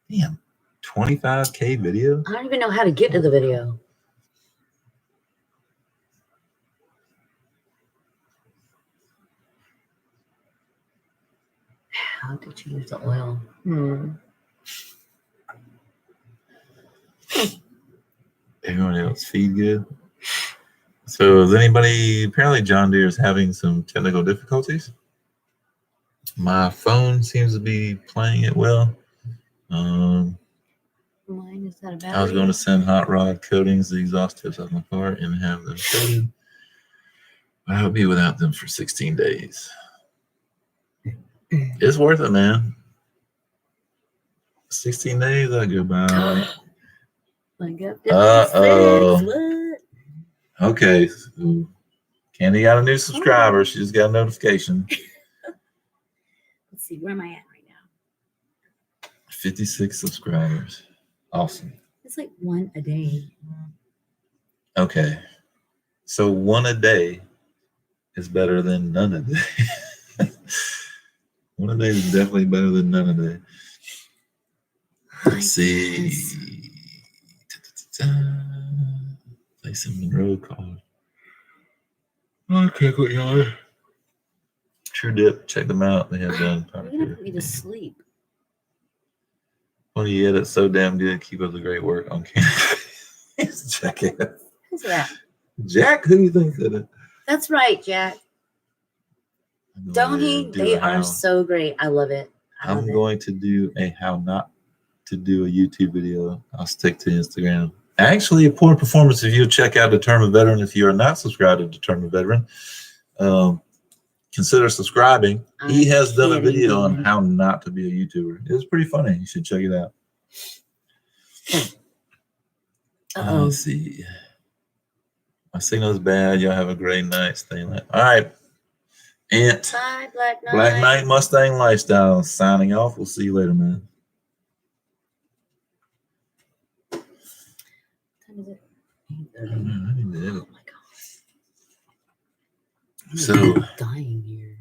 damn, 25K video. I don't even know how to get to the video. How to change the oil? Everyone else feed good. So is anybody? Apparently, John Deere is having some technical difficulties. My phone seems to be playing it well. Mine is that a battery? I was going to send hot rod coatings, the exhaust tips off my car, and have them coated. I'll be without them for 16 days. It's worth it, man. 16 days, I go by. I got Uh-oh. 56. What? Okay. So Candy got a new subscriber. She just got a notification. Let's see, where am I at right now? 56 subscribers. Awesome. It's like one a day. Okay. So one a day is better than none a day. One a day is definitely better than none a day. Let's see. Place in Monroe called. Okay, quit yawning. True Dip, check them out. They have done. You're gonna put me to sleep. Well, you edit so damn good. Keep up the great work on camera. Check it out. Who's that? Jack, who do you think did it? That's right, Jack. Don't he? They are so great. I love it. I'm going to do a how not to do a YouTube video. I'll stick to Instagram. Actually, a poor performance if you'll check out Determined Veteran. If you are not subscribed to Determined Veteran, consider subscribing. He has done a video on how not to be a YouTuber. It was pretty funny. You should check it out. Let's see. My signal's bad. Y'all have a great night. Stay late. All right. Ant. Bye, Black Knight. Black Knight Mustang Lifestyle signing off. We'll see you later, man. What time is it? I need to edit. Oh my god. So, I'm dying here.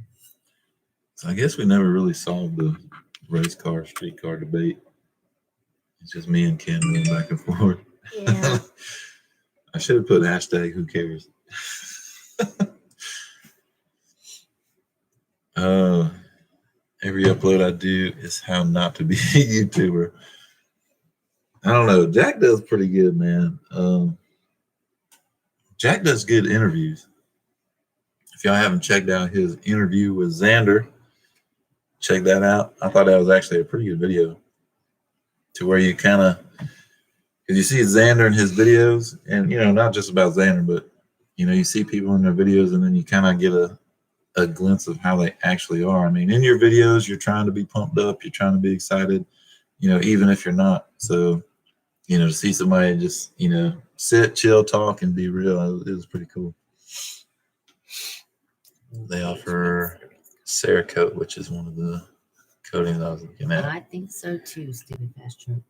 I guess we never really solved the race car, street car debate. It's just me and Ken going back and forth. Yeah. I should have put hashtag who cares. Every upload I do is how not to be a YouTuber. I don't know. Jack does pretty good, man. Jack does good interviews. If y'all haven't checked out his interview with Xander, check that out. I thought that was actually a pretty good video. To where you kind of, because you see Xander in his videos, and you know, not just about Xander, but you know, you see people in their videos, and then you kind of get a glimpse of how they actually are. I mean, in your videos, you're trying to be pumped up, you're trying to be excited, you know, even if you're not. So, you know, to see somebody just, you know, sit, chill, talk, and be real, it was pretty cool. They offer Cerakote, which is one of the coatings I was looking at. I think so too, Stephen Fast Truck.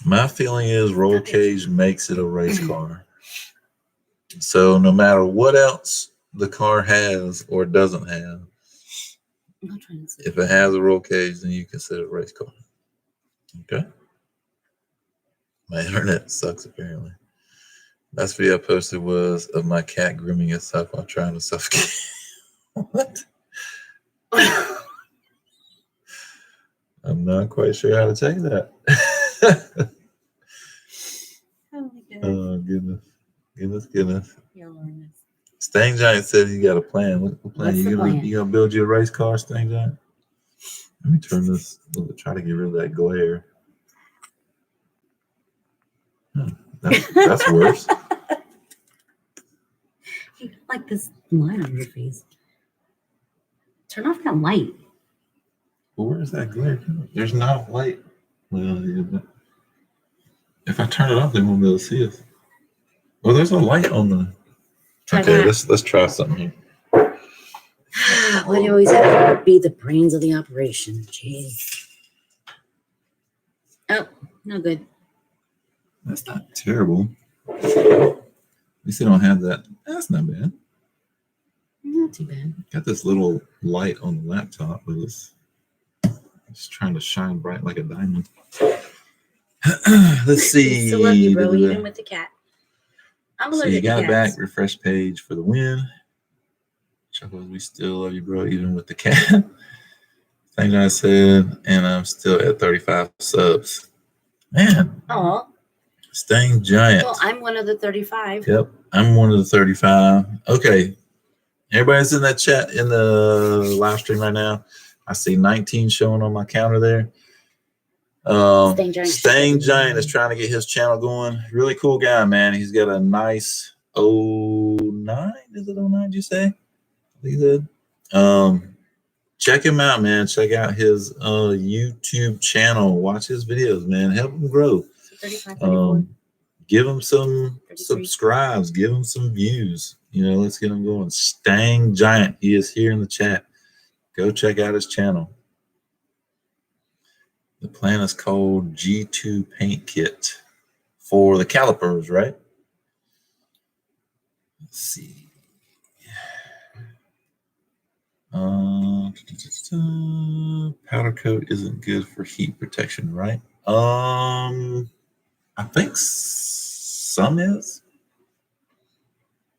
My feeling is Roll Cage makes it a race car. So no matter what else the car has or doesn't have, if it has a roll cage, then you consider it a race car. Okay. My internet sucks apparently. Last video I posted was of my cat grooming itself while trying to suffocate. What? I'm not quite sure how to take that. Oh my goodness. Oh, goodness. You'll learn this. Stang Giant said he got a plan. What plan? What's the plan? You gonna build you a race car, Stang Giant? Let me turn this a little bit, try to get rid of that glare. That's worse. You don't like this line on your face. Turn off that light. Well, where's that glare coming? There's not a light. Well, yeah, but if I turn it off, they won't be able to see us. Well, there's a light on the. Try Okay, that. let's try something here. Why do you always have to be the brains of the operation? Jeez. Oh, no good. That's not terrible. At least they don't have that. That's not bad. Not too bad. Got this little light on the laptop, but it's trying to shine bright like a diamond. Let's see. Still love you, bro, even with the cat. I'm So allergic you got to it cats. back. Refresh page for the win. Chuckles, we still love you, bro, even with the cat. Thing I said, and I'm still at 35 subs. Man, Oh, Stang Giant. well, I'm one of the 35. Yep, I'm one of the 35. Okay, everybody's in that chat in the live stream right now. I see 19 showing on my counter there. Stang Giant is trying to get his channel going. Really cool guy, man. He's got a nice 09. Is it 09? Did you say? I think he said. Check him out, man. Check out his YouTube channel. Watch his videos, man. Help him grow. 35, 34. Give him some 33. subscribes. Give him some views. You know, let's get him going. Stang Giant. He is here in the chat. Go check out his channel. The plan is called G2 Paint Kit for the calipers, right? Let's see. Powder coat isn't good for heat protection, right? I think some is.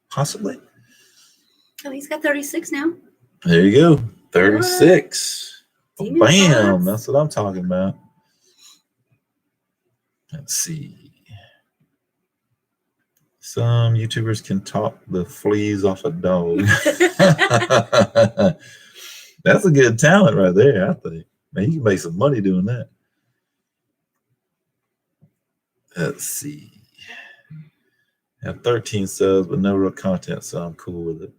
Possibly. Oh, he's got 36 now. There you go. 36. Demon Bam. Fox. That's what I'm talking about. Let's see. Some YouTubers can talk the fleas off a dog. That's a good talent right there, I think. Man, you can make some money doing that. Let's see. I have 13 subs, but no real content, so I'm cool with it.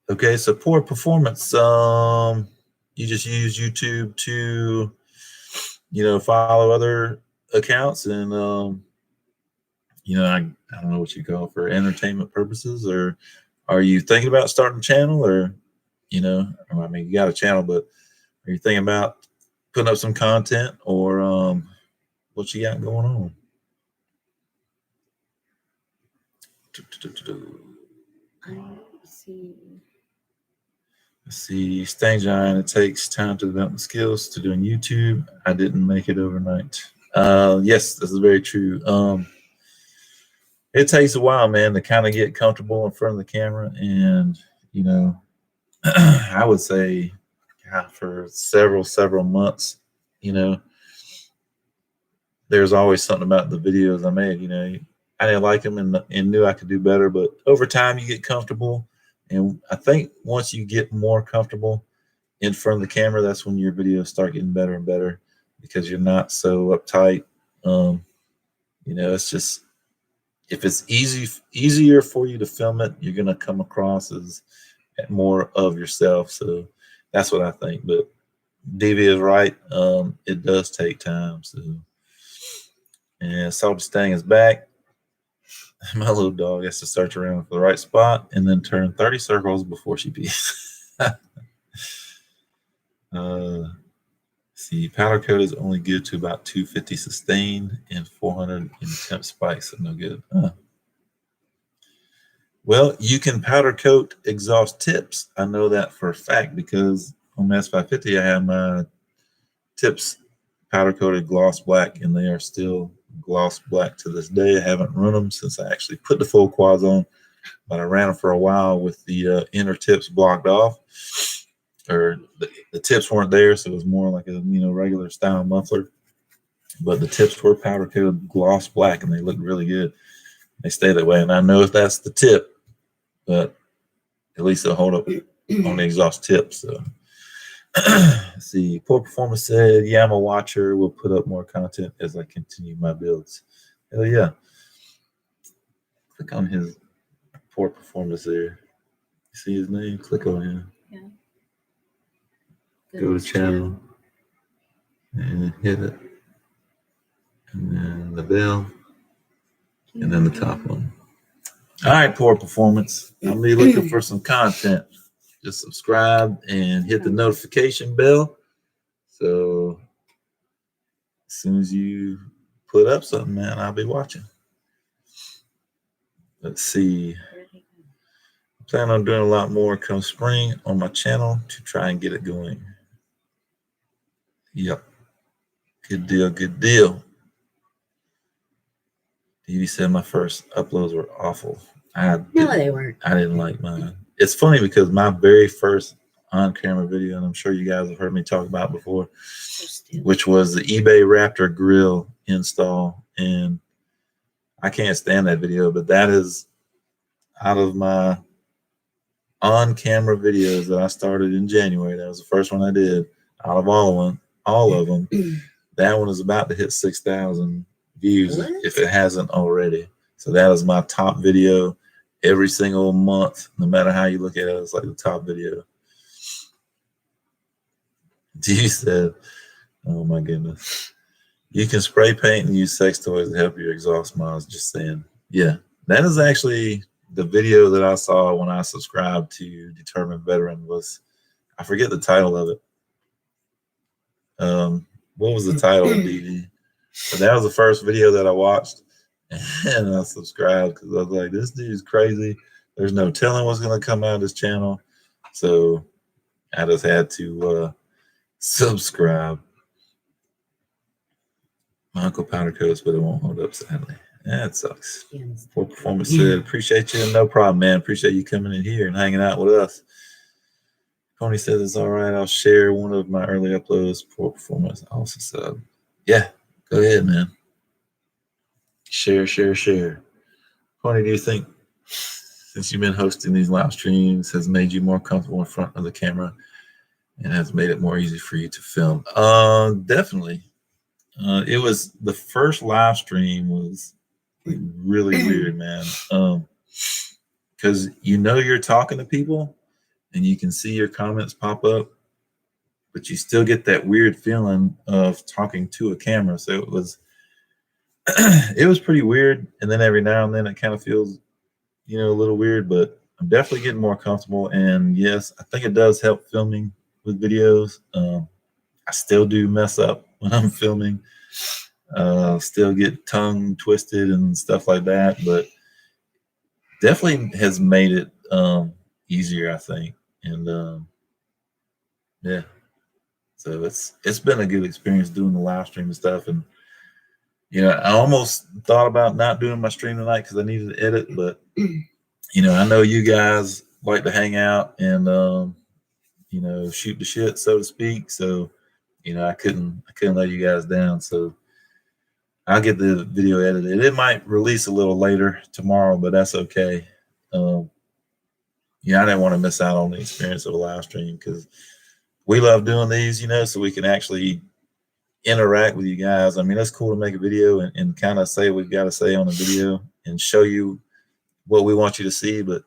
Okay, so poor performance. You just use YouTube to, follow other accounts and, I don't know what you call for entertainment purposes, or are you thinking about starting a channel, or, you got a channel, but are you thinking about putting up some content, or what you got going on? Let's see, Stang Giant, it takes time to develop the skills to doing YouTube. I didn't make it overnight. Yes, this is very true. It takes a while, man, to kind of get comfortable in front of the camera. And, I would say for several months, there's always something about the videos I made. I didn't like them and knew I could do better. But over time, you get comfortable. And I think once you get more comfortable in front of the camera, that's when your videos start getting better and better, because you're not so uptight. It's just, if it's easier for you to film it, you're going to come across as more of yourself. So that's what I think. But Davey is right. It does take time. So, and Salty Stang is back. My little dog has to search around for the right spot and then turn 30 circles before she pees. See, powder coat is only good to about 250 sustained and 400 in temp spikes, so no good. Well, you can powder coat exhaust tips. I know that for a fact because on my S550, I have my tips powder coated gloss black, and they are still gloss black to this day. I haven't run them since I actually put the full quads on, but I ran them for a while with the inner tips blocked off, or the tips weren't there, so it was more like a regular style muffler. But the tips were powder coated gloss black, and they look really good. They stay that way, and I know if that's the tip, but at least they'll hold up on the exhaust tip. So, let's see. Poor Performance said, "Yeah, I'm a watcher. Will put up more content as I continue my builds." Hell yeah! Click on his Poor Performance there. You see his name? Click on him. Yeah. Go to channel and hit it, and then the bell, and then the top one. All right, Poor Performance. I'm be looking for some content. Just subscribe and hit the notification bell. So as soon as you put up something, man, I'll be watching. Let's see. I plan on doing a lot more come spring on my channel to try and get it going. Yep. Good deal. Good deal. Dee said my first uploads were awful. No, they weren't. I didn't like mine. It's funny because my very first on-camera video, and I'm sure you guys have heard me talk about before, which was the eBay Raptor grill install, and I can't stand that video, but that is out of my on-camera videos that I started in January. That was the first one I did out of all of them. That one is about to hit 6,000 views if it hasn't already. So that is my top video every single month, no matter how you look at it. It's like the top video. Dee said, "Oh my goodness, you can spray paint and use sex toys to help your exhaust mods." Just saying. Yeah, that is actually the video that I saw when I subscribed to Determined Veteran. Was, I forget the title of it. What was the title, Dee? But that was the first video that I watched, and I subscribed because I was like, this dude's crazy. There's no telling what's going to come out of this channel. So I just had to subscribe. My uncle powder coats, but it won't hold up, sadly. That sucks. Poor Performance said, "Appreciate you. No problem, man. Appreciate you coming in here and hanging out with us." Tony says, "It's all right. I'll share one of my early uploads." Poor Performance also said, "Yeah, go ahead, man. Share. Tony, do you think, since you've been hosting these live streams, has made you more comfortable in front of the camera and has made it more easy for you to film?" Definitely. It was the first live stream was really weird, man. Because you're talking to people and you can see your comments pop up, but you still get that weird feeling of talking to a camera. So it was pretty weird. And then every now and then it kind of feels, a little weird, but I'm definitely getting more comfortable. And yes, I think it does help filming with videos. I still do mess up when I'm filming. Still get tongue twisted and stuff like that, but definitely has made it easier, I think. And yeah, so it's been a good experience doing the live stream and stuff. And I almost thought about not doing my stream tonight because I needed to edit, but I know you guys like to hang out and shoot the shit, so to speak. So I couldn't let you guys down. So I'll get the video edited. It might release a little later tomorrow, but that's okay. I didn't want to miss out on the experience of a live stream because we love doing these, so we can actually interact with you guys. I mean, it's cool to make a video and kind of say what we've got to say on the video and show you what we want you to see. But,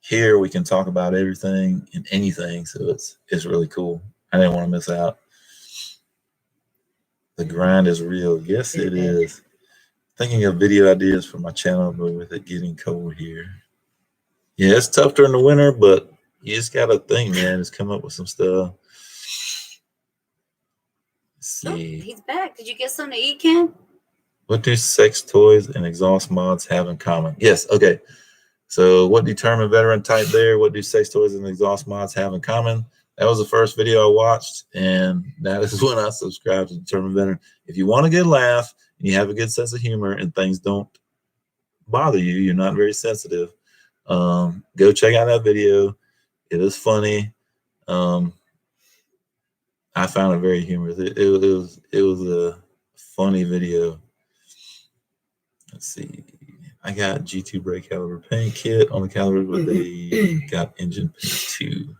here we can talk about everything and anything. So it's really cool. I didn't want to miss out. The grind is real. Yes, it is. Thinking of video ideas for my channel, but with it getting cold here. Yeah, it's tough during the winter, but you just got to think, man. Just come up with some stuff. Let's see. Oh, he's back. Did you get something to eat, Ken? What do sex toys and exhaust mods have in common? Yes, okay. So what Determined Veteran type there? What do sex toys and exhaust mods have in common? That was the first video I watched, and that is when I subscribed to Determined Veteran. If you want a good laugh you have a good sense of humor, and things don't bother you, you're not very sensitive, go check out that video. It is funny. Um, I found it very humorous. It was a funny video. Let's see. I got G2 brake caliper paint kit on the calipers, but they got engine paint too.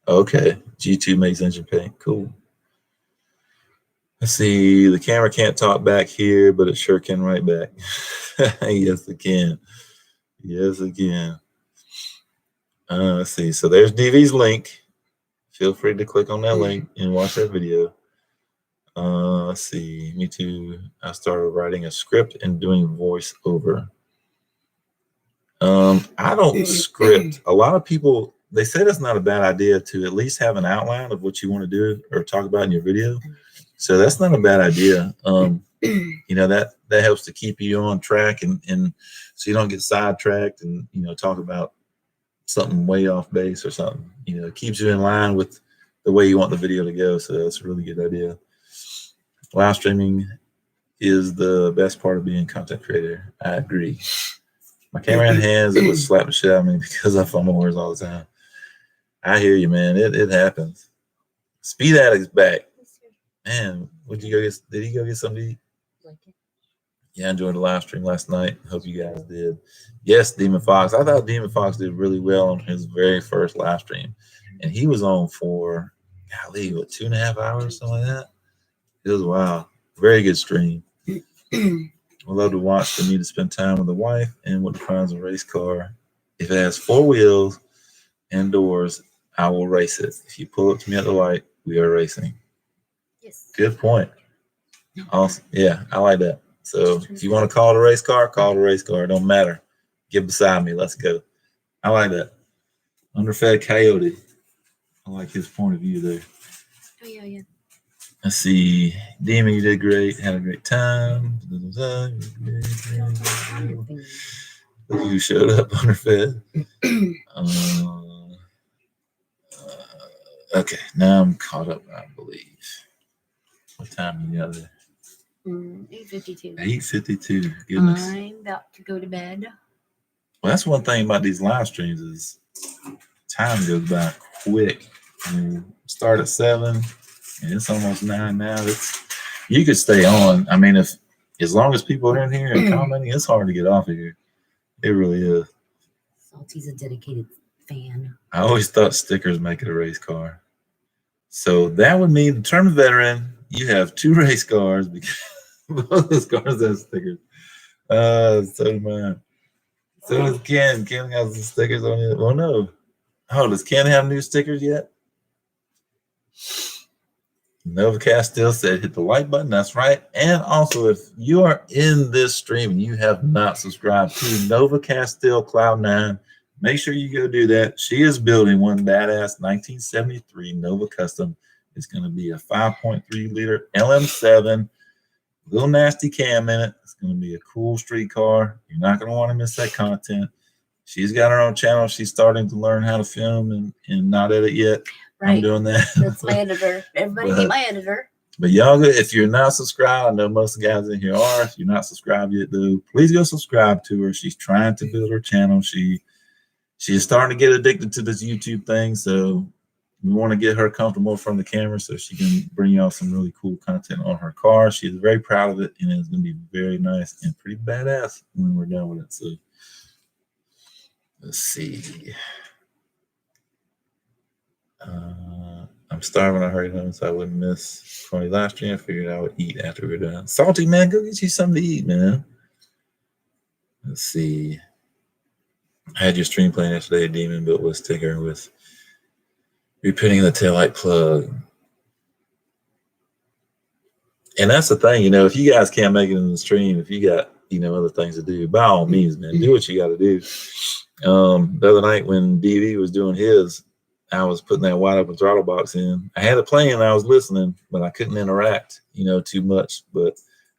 Okay, G2 makes engine paint. Cool. Let's see. The camera can't talk back here, but it sure can right back. Yes, it can. Yes, it can. Let's see. So there's DV's link. Feel free to click on that link and watch that video. Let's see. Me too. I started writing a script and doing voiceover. I don't script. A lot of people, they say that's not a bad idea to at least have an outline of what you want to do or talk about in your video. So that's not a bad idea. That helps to keep you on track and so you don't get sidetracked and talk about something way off base or something. It keeps you in line with the way you want the video to go. So that's a really good idea. Live streaming is the best part of being a content creator. I agree. My camera in hands, it would slap the shit out of me because I fumble words all the time. I hear you, man. It happens. Speed Addict's back. Man, did he go get something to eat? Yeah, I enjoyed the live stream last night. Hope you guys did. Yes, Demon Fox. I thought Demon Fox did really well on his very first live stream. And he was on for, 2.5 hours, something like that? It was wild. Very good stream. I love to watch the need to spend time with the wife and what defines a race car. If it has 4 wheels and doors, I will race it. If you pull it to me at the light, we are racing. Yes. Good point. Awesome. Yeah, I like that. So if you want to call it a race car, call it a race car. It don't matter. Get beside me. Let's go. I like that. Underfed Coyote. I like his point of view there. Oh, yeah. Let's see. Demon, you did great. Had a great time. Look who showed up, Underfed. Okay, now I'm caught up, I believe. What time you got there? 8:52. 8:52. Goodness. I'm about to go to bed. Well, that's one thing about these live streams is time goes by quick. Start at 7, and it's almost 9 now. You could stay on. I mean, as long as people are in here and commenting, it's hard to get off of here. It really is. Salty's a dedicated fan. I always thought stickers make it a race car. So that would mean the Tournament Veteran, you have 2 race cars because both those cars have stickers. So do mine. So does Ken. Ken has the stickers on it. Well, no. Oh, does Ken have new stickers yet? Novacast still said hit the like button. That's right. And also, if you are in this stream and you have not subscribed to Novacast Still Cloud9, make sure you go do that. She is building one badass 1973 Nova Custom. It's going to be a 5.3 liter LM7, little nasty cam in it. It's going to be a cool street car. You're not going to want to miss that content. She's got her own channel. She's starting to learn how to film and not edit yet. Right. I'm doing that. That's my editor. Everybody get my editor. But y'all, if you're not subscribed, I know most of the guys in here are. If you're not subscribed yet, though, please go subscribe to her. She's trying to build her channel. She is starting to get addicted to this YouTube thing. So we want to get her comfortable from the camera so she can bring y'all some really cool content on her car. She is very proud of it, and it's going to be very nice and pretty badass when we're done with it. So let's see. I'm starving. I hurried home so I wouldn't miss 20 live stream. I figured I would eat after we're done. Salty, man, go get you something to eat, man. Let's see. I had your stream playing yesterday. Demon built with sticker with repinning the taillight plug. And that's the thing, if you guys can't make it in the stream, if you got, other things to do, by all means, man, do what you got to do. The other night when DV was doing his, I was putting that wide open throttle box in. I had it playing and I was listening, but I couldn't interact, too much. But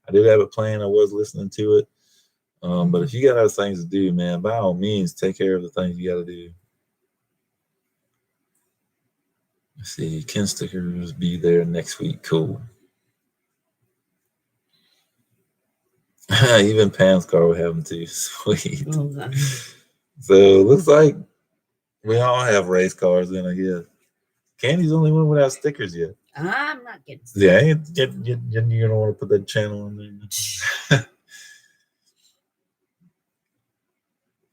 I did have it playing. I was listening to it. But if you got other things to do, man, by all means, take care of the things you got to do. Let's see. Ken stickers be there next week. Cool. Even Pam's car will have them too. Sweet. Oh, God. So it looks like we all have race cars then, I guess. Candy's the only one without stickers yet. I'm not getting Yeah, you don't want to put that channel on there.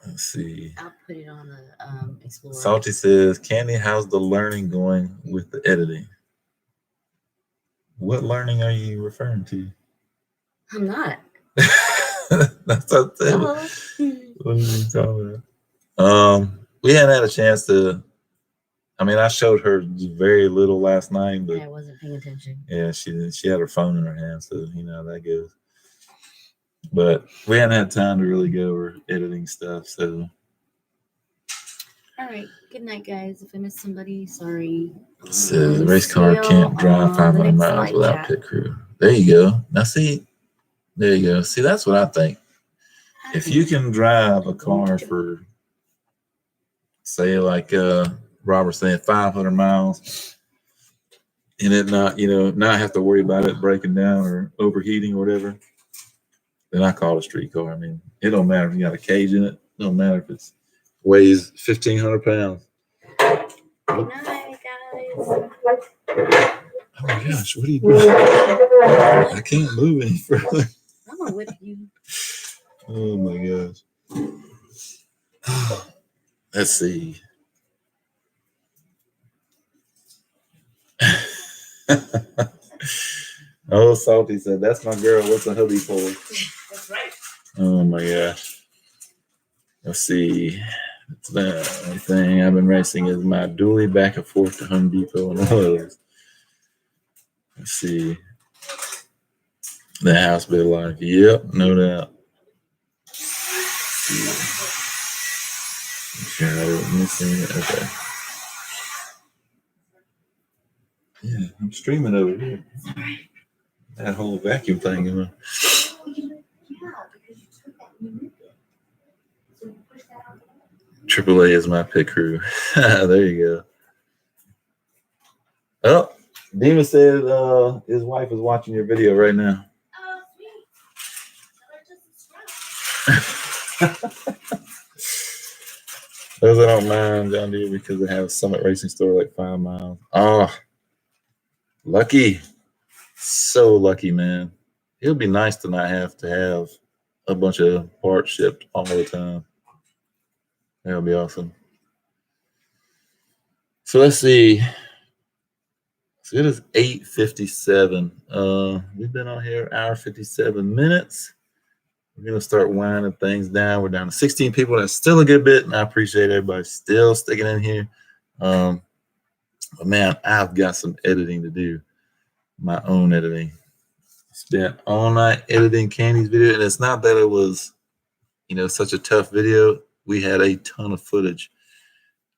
Let's see. I'll put it on the Explorer. Salty says, Candy, how's the learning going with the editing? What learning are you referring to? I'm not. That's what I said. Oh. What are you talking about? We hadn't had a chance to. I mean, I showed her very little last night, but I wasn't paying attention. yeah, she had her phone in her hand, so you know how that goes. But we hadn't had time to really go over editing stuff, so. All right. Good night, guys. If I missed somebody, sorry. Says the race car See can't y'all drive on the 500 next miles live without chat. pit crew. There you go. Now see, there you go. See, that's what I think. If you can drive a car for, say, like Robert saying 500 miles, and it not, not have to worry about it breaking down or overheating or whatever, then I call it a street car. I mean, it don't matter if you got a cage in it. It don't matter if it weighs 1,500 pounds. Good night, guys. Oh my gosh, what are you doing? I can't move any further. I'm gonna whip you. Oh my gosh. Let's see. Oh, Salty said, that's my girl. What's a hubby for? That's right. Oh my gosh. Let's see. The only thing I've been racing is my dually back and forth to Home Depot and Lowe's. Let's see. The house bit of life. Yep, no doubt. Make sure I didn't miss anything. Okay. Yeah, I'm streaming over here. That whole vacuum thing going on. AAA is my pit crew. There you go. Oh, Dima said his wife is watching your video right now. Oh, sweet. Those I don't mind John Deere because they have a Summit Racing store like 5 miles. Oh, lucky. So lucky, man. It would be nice to not have to have a bunch of parts shipped all the time. That would be awesome. So let's see. So it is 8:57. We've been on here hour 57 minutes. We're gonna start winding things down. We're down to 16 people. That's still a good bit, and I appreciate everybody still sticking in here. But man, I've got some editing to do. My own editing. Spent all night editing Candy's video, and it's not that it was, such a tough video. We had a ton of footage.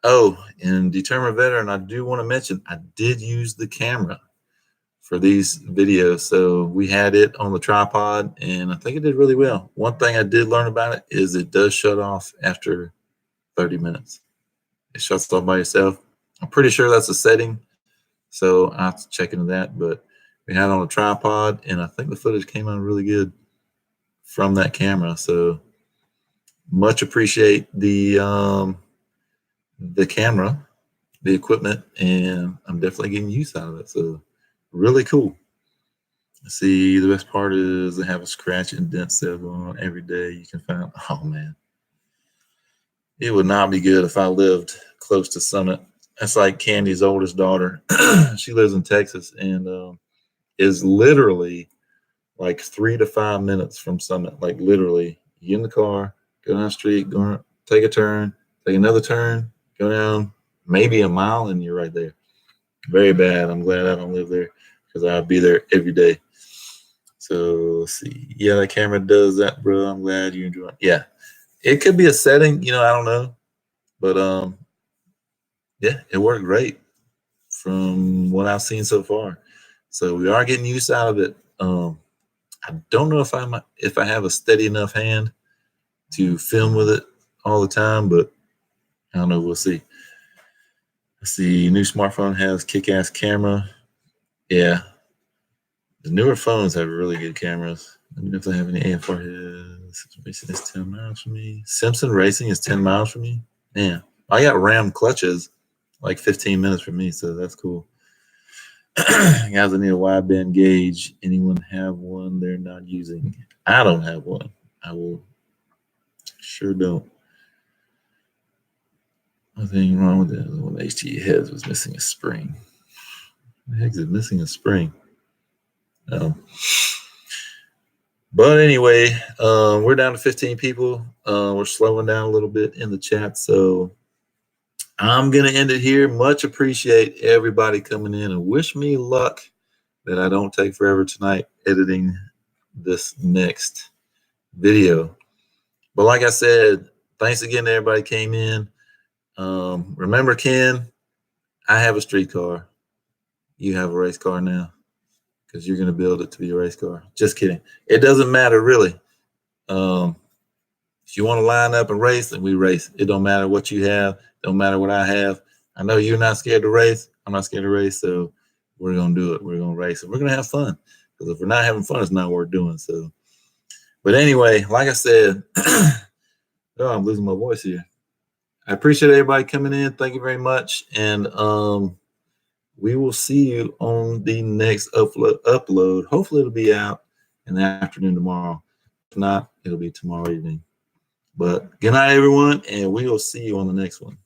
Oh, and Determined Veteran, I do want to mention I did use the camera for these videos. So we had it on the tripod, and I think it did really well. One thing I did learn about it is it does shut off after 30 minutes. It shuts off by itself. I'm pretty sure that's a setting, so I have to check into that. But we had it on a tripod, and I think the footage came out really good from that camera. So much appreciate the camera, the equipment, and I'm definitely getting use out of it. So really cool. See, the best part is they have a scratch and dent sale going on every day. You can find, oh man, it would not be good if I lived close to Summit. That's like Candy's oldest daughter. She lives in Texas and is literally like 3 to 5 minutes from Summit. Like literally, you get in the car, go down the street, go take a turn, take another turn, go down maybe a mile, and you're right there. Very bad. I'm glad I don't live there because I'd be there every day. So let's see. Yeah, the camera does that, bro. I'm glad you enjoy it. Yeah, it could be a setting. I don't know, but yeah, it worked great from what I've seen so far. So we are getting use out of it. I don't know if I have a steady enough hand to film with it all the time, but I don't know. We'll see. Let's see. New smartphone has kick-ass camera. Yeah. The newer phones have really good cameras. Let me know if I have any AFR here. Simpson Racing is 10 miles from me. Simpson Racing is 10 miles from me. Man, I got Ram clutches like 15 minutes from me, so that's cool. Guys, I need a wideband gauge. Anyone have one they're not using? I don't have one. I will. Sure don't. Nothing wrong with it. One of the HT heads was missing a spring. What the heck is it missing a spring? But anyway, we're down to 15 people. We're slowing down a little bit in the chat, so I'm gonna end it here. Much appreciate everybody coming in, and wish me luck that I don't take forever tonight editing this next video. But like I said, thanks again to everybody who came in. Remember, Ken, I have a street car. You have a race car now, because you're going to build it to be a race car. Just kidding. It doesn't matter, really. If you want to line up and race, then we race. It don't matter what you have. Don't matter what I have. I know you're not scared to race. I'm not scared to race, so we're going to do it. We're going to race, and we're going to have fun. Because if we're not having fun, it's not worth doing. So, but anyway, like I said, oh, I'm losing my voice here. I appreciate everybody coming in. Thank you very much. And we will see you on the next upload. Hopefully it'll be out in the afternoon tomorrow. If not, it'll be tomorrow evening. But good night, everyone, and we will see you on the next one.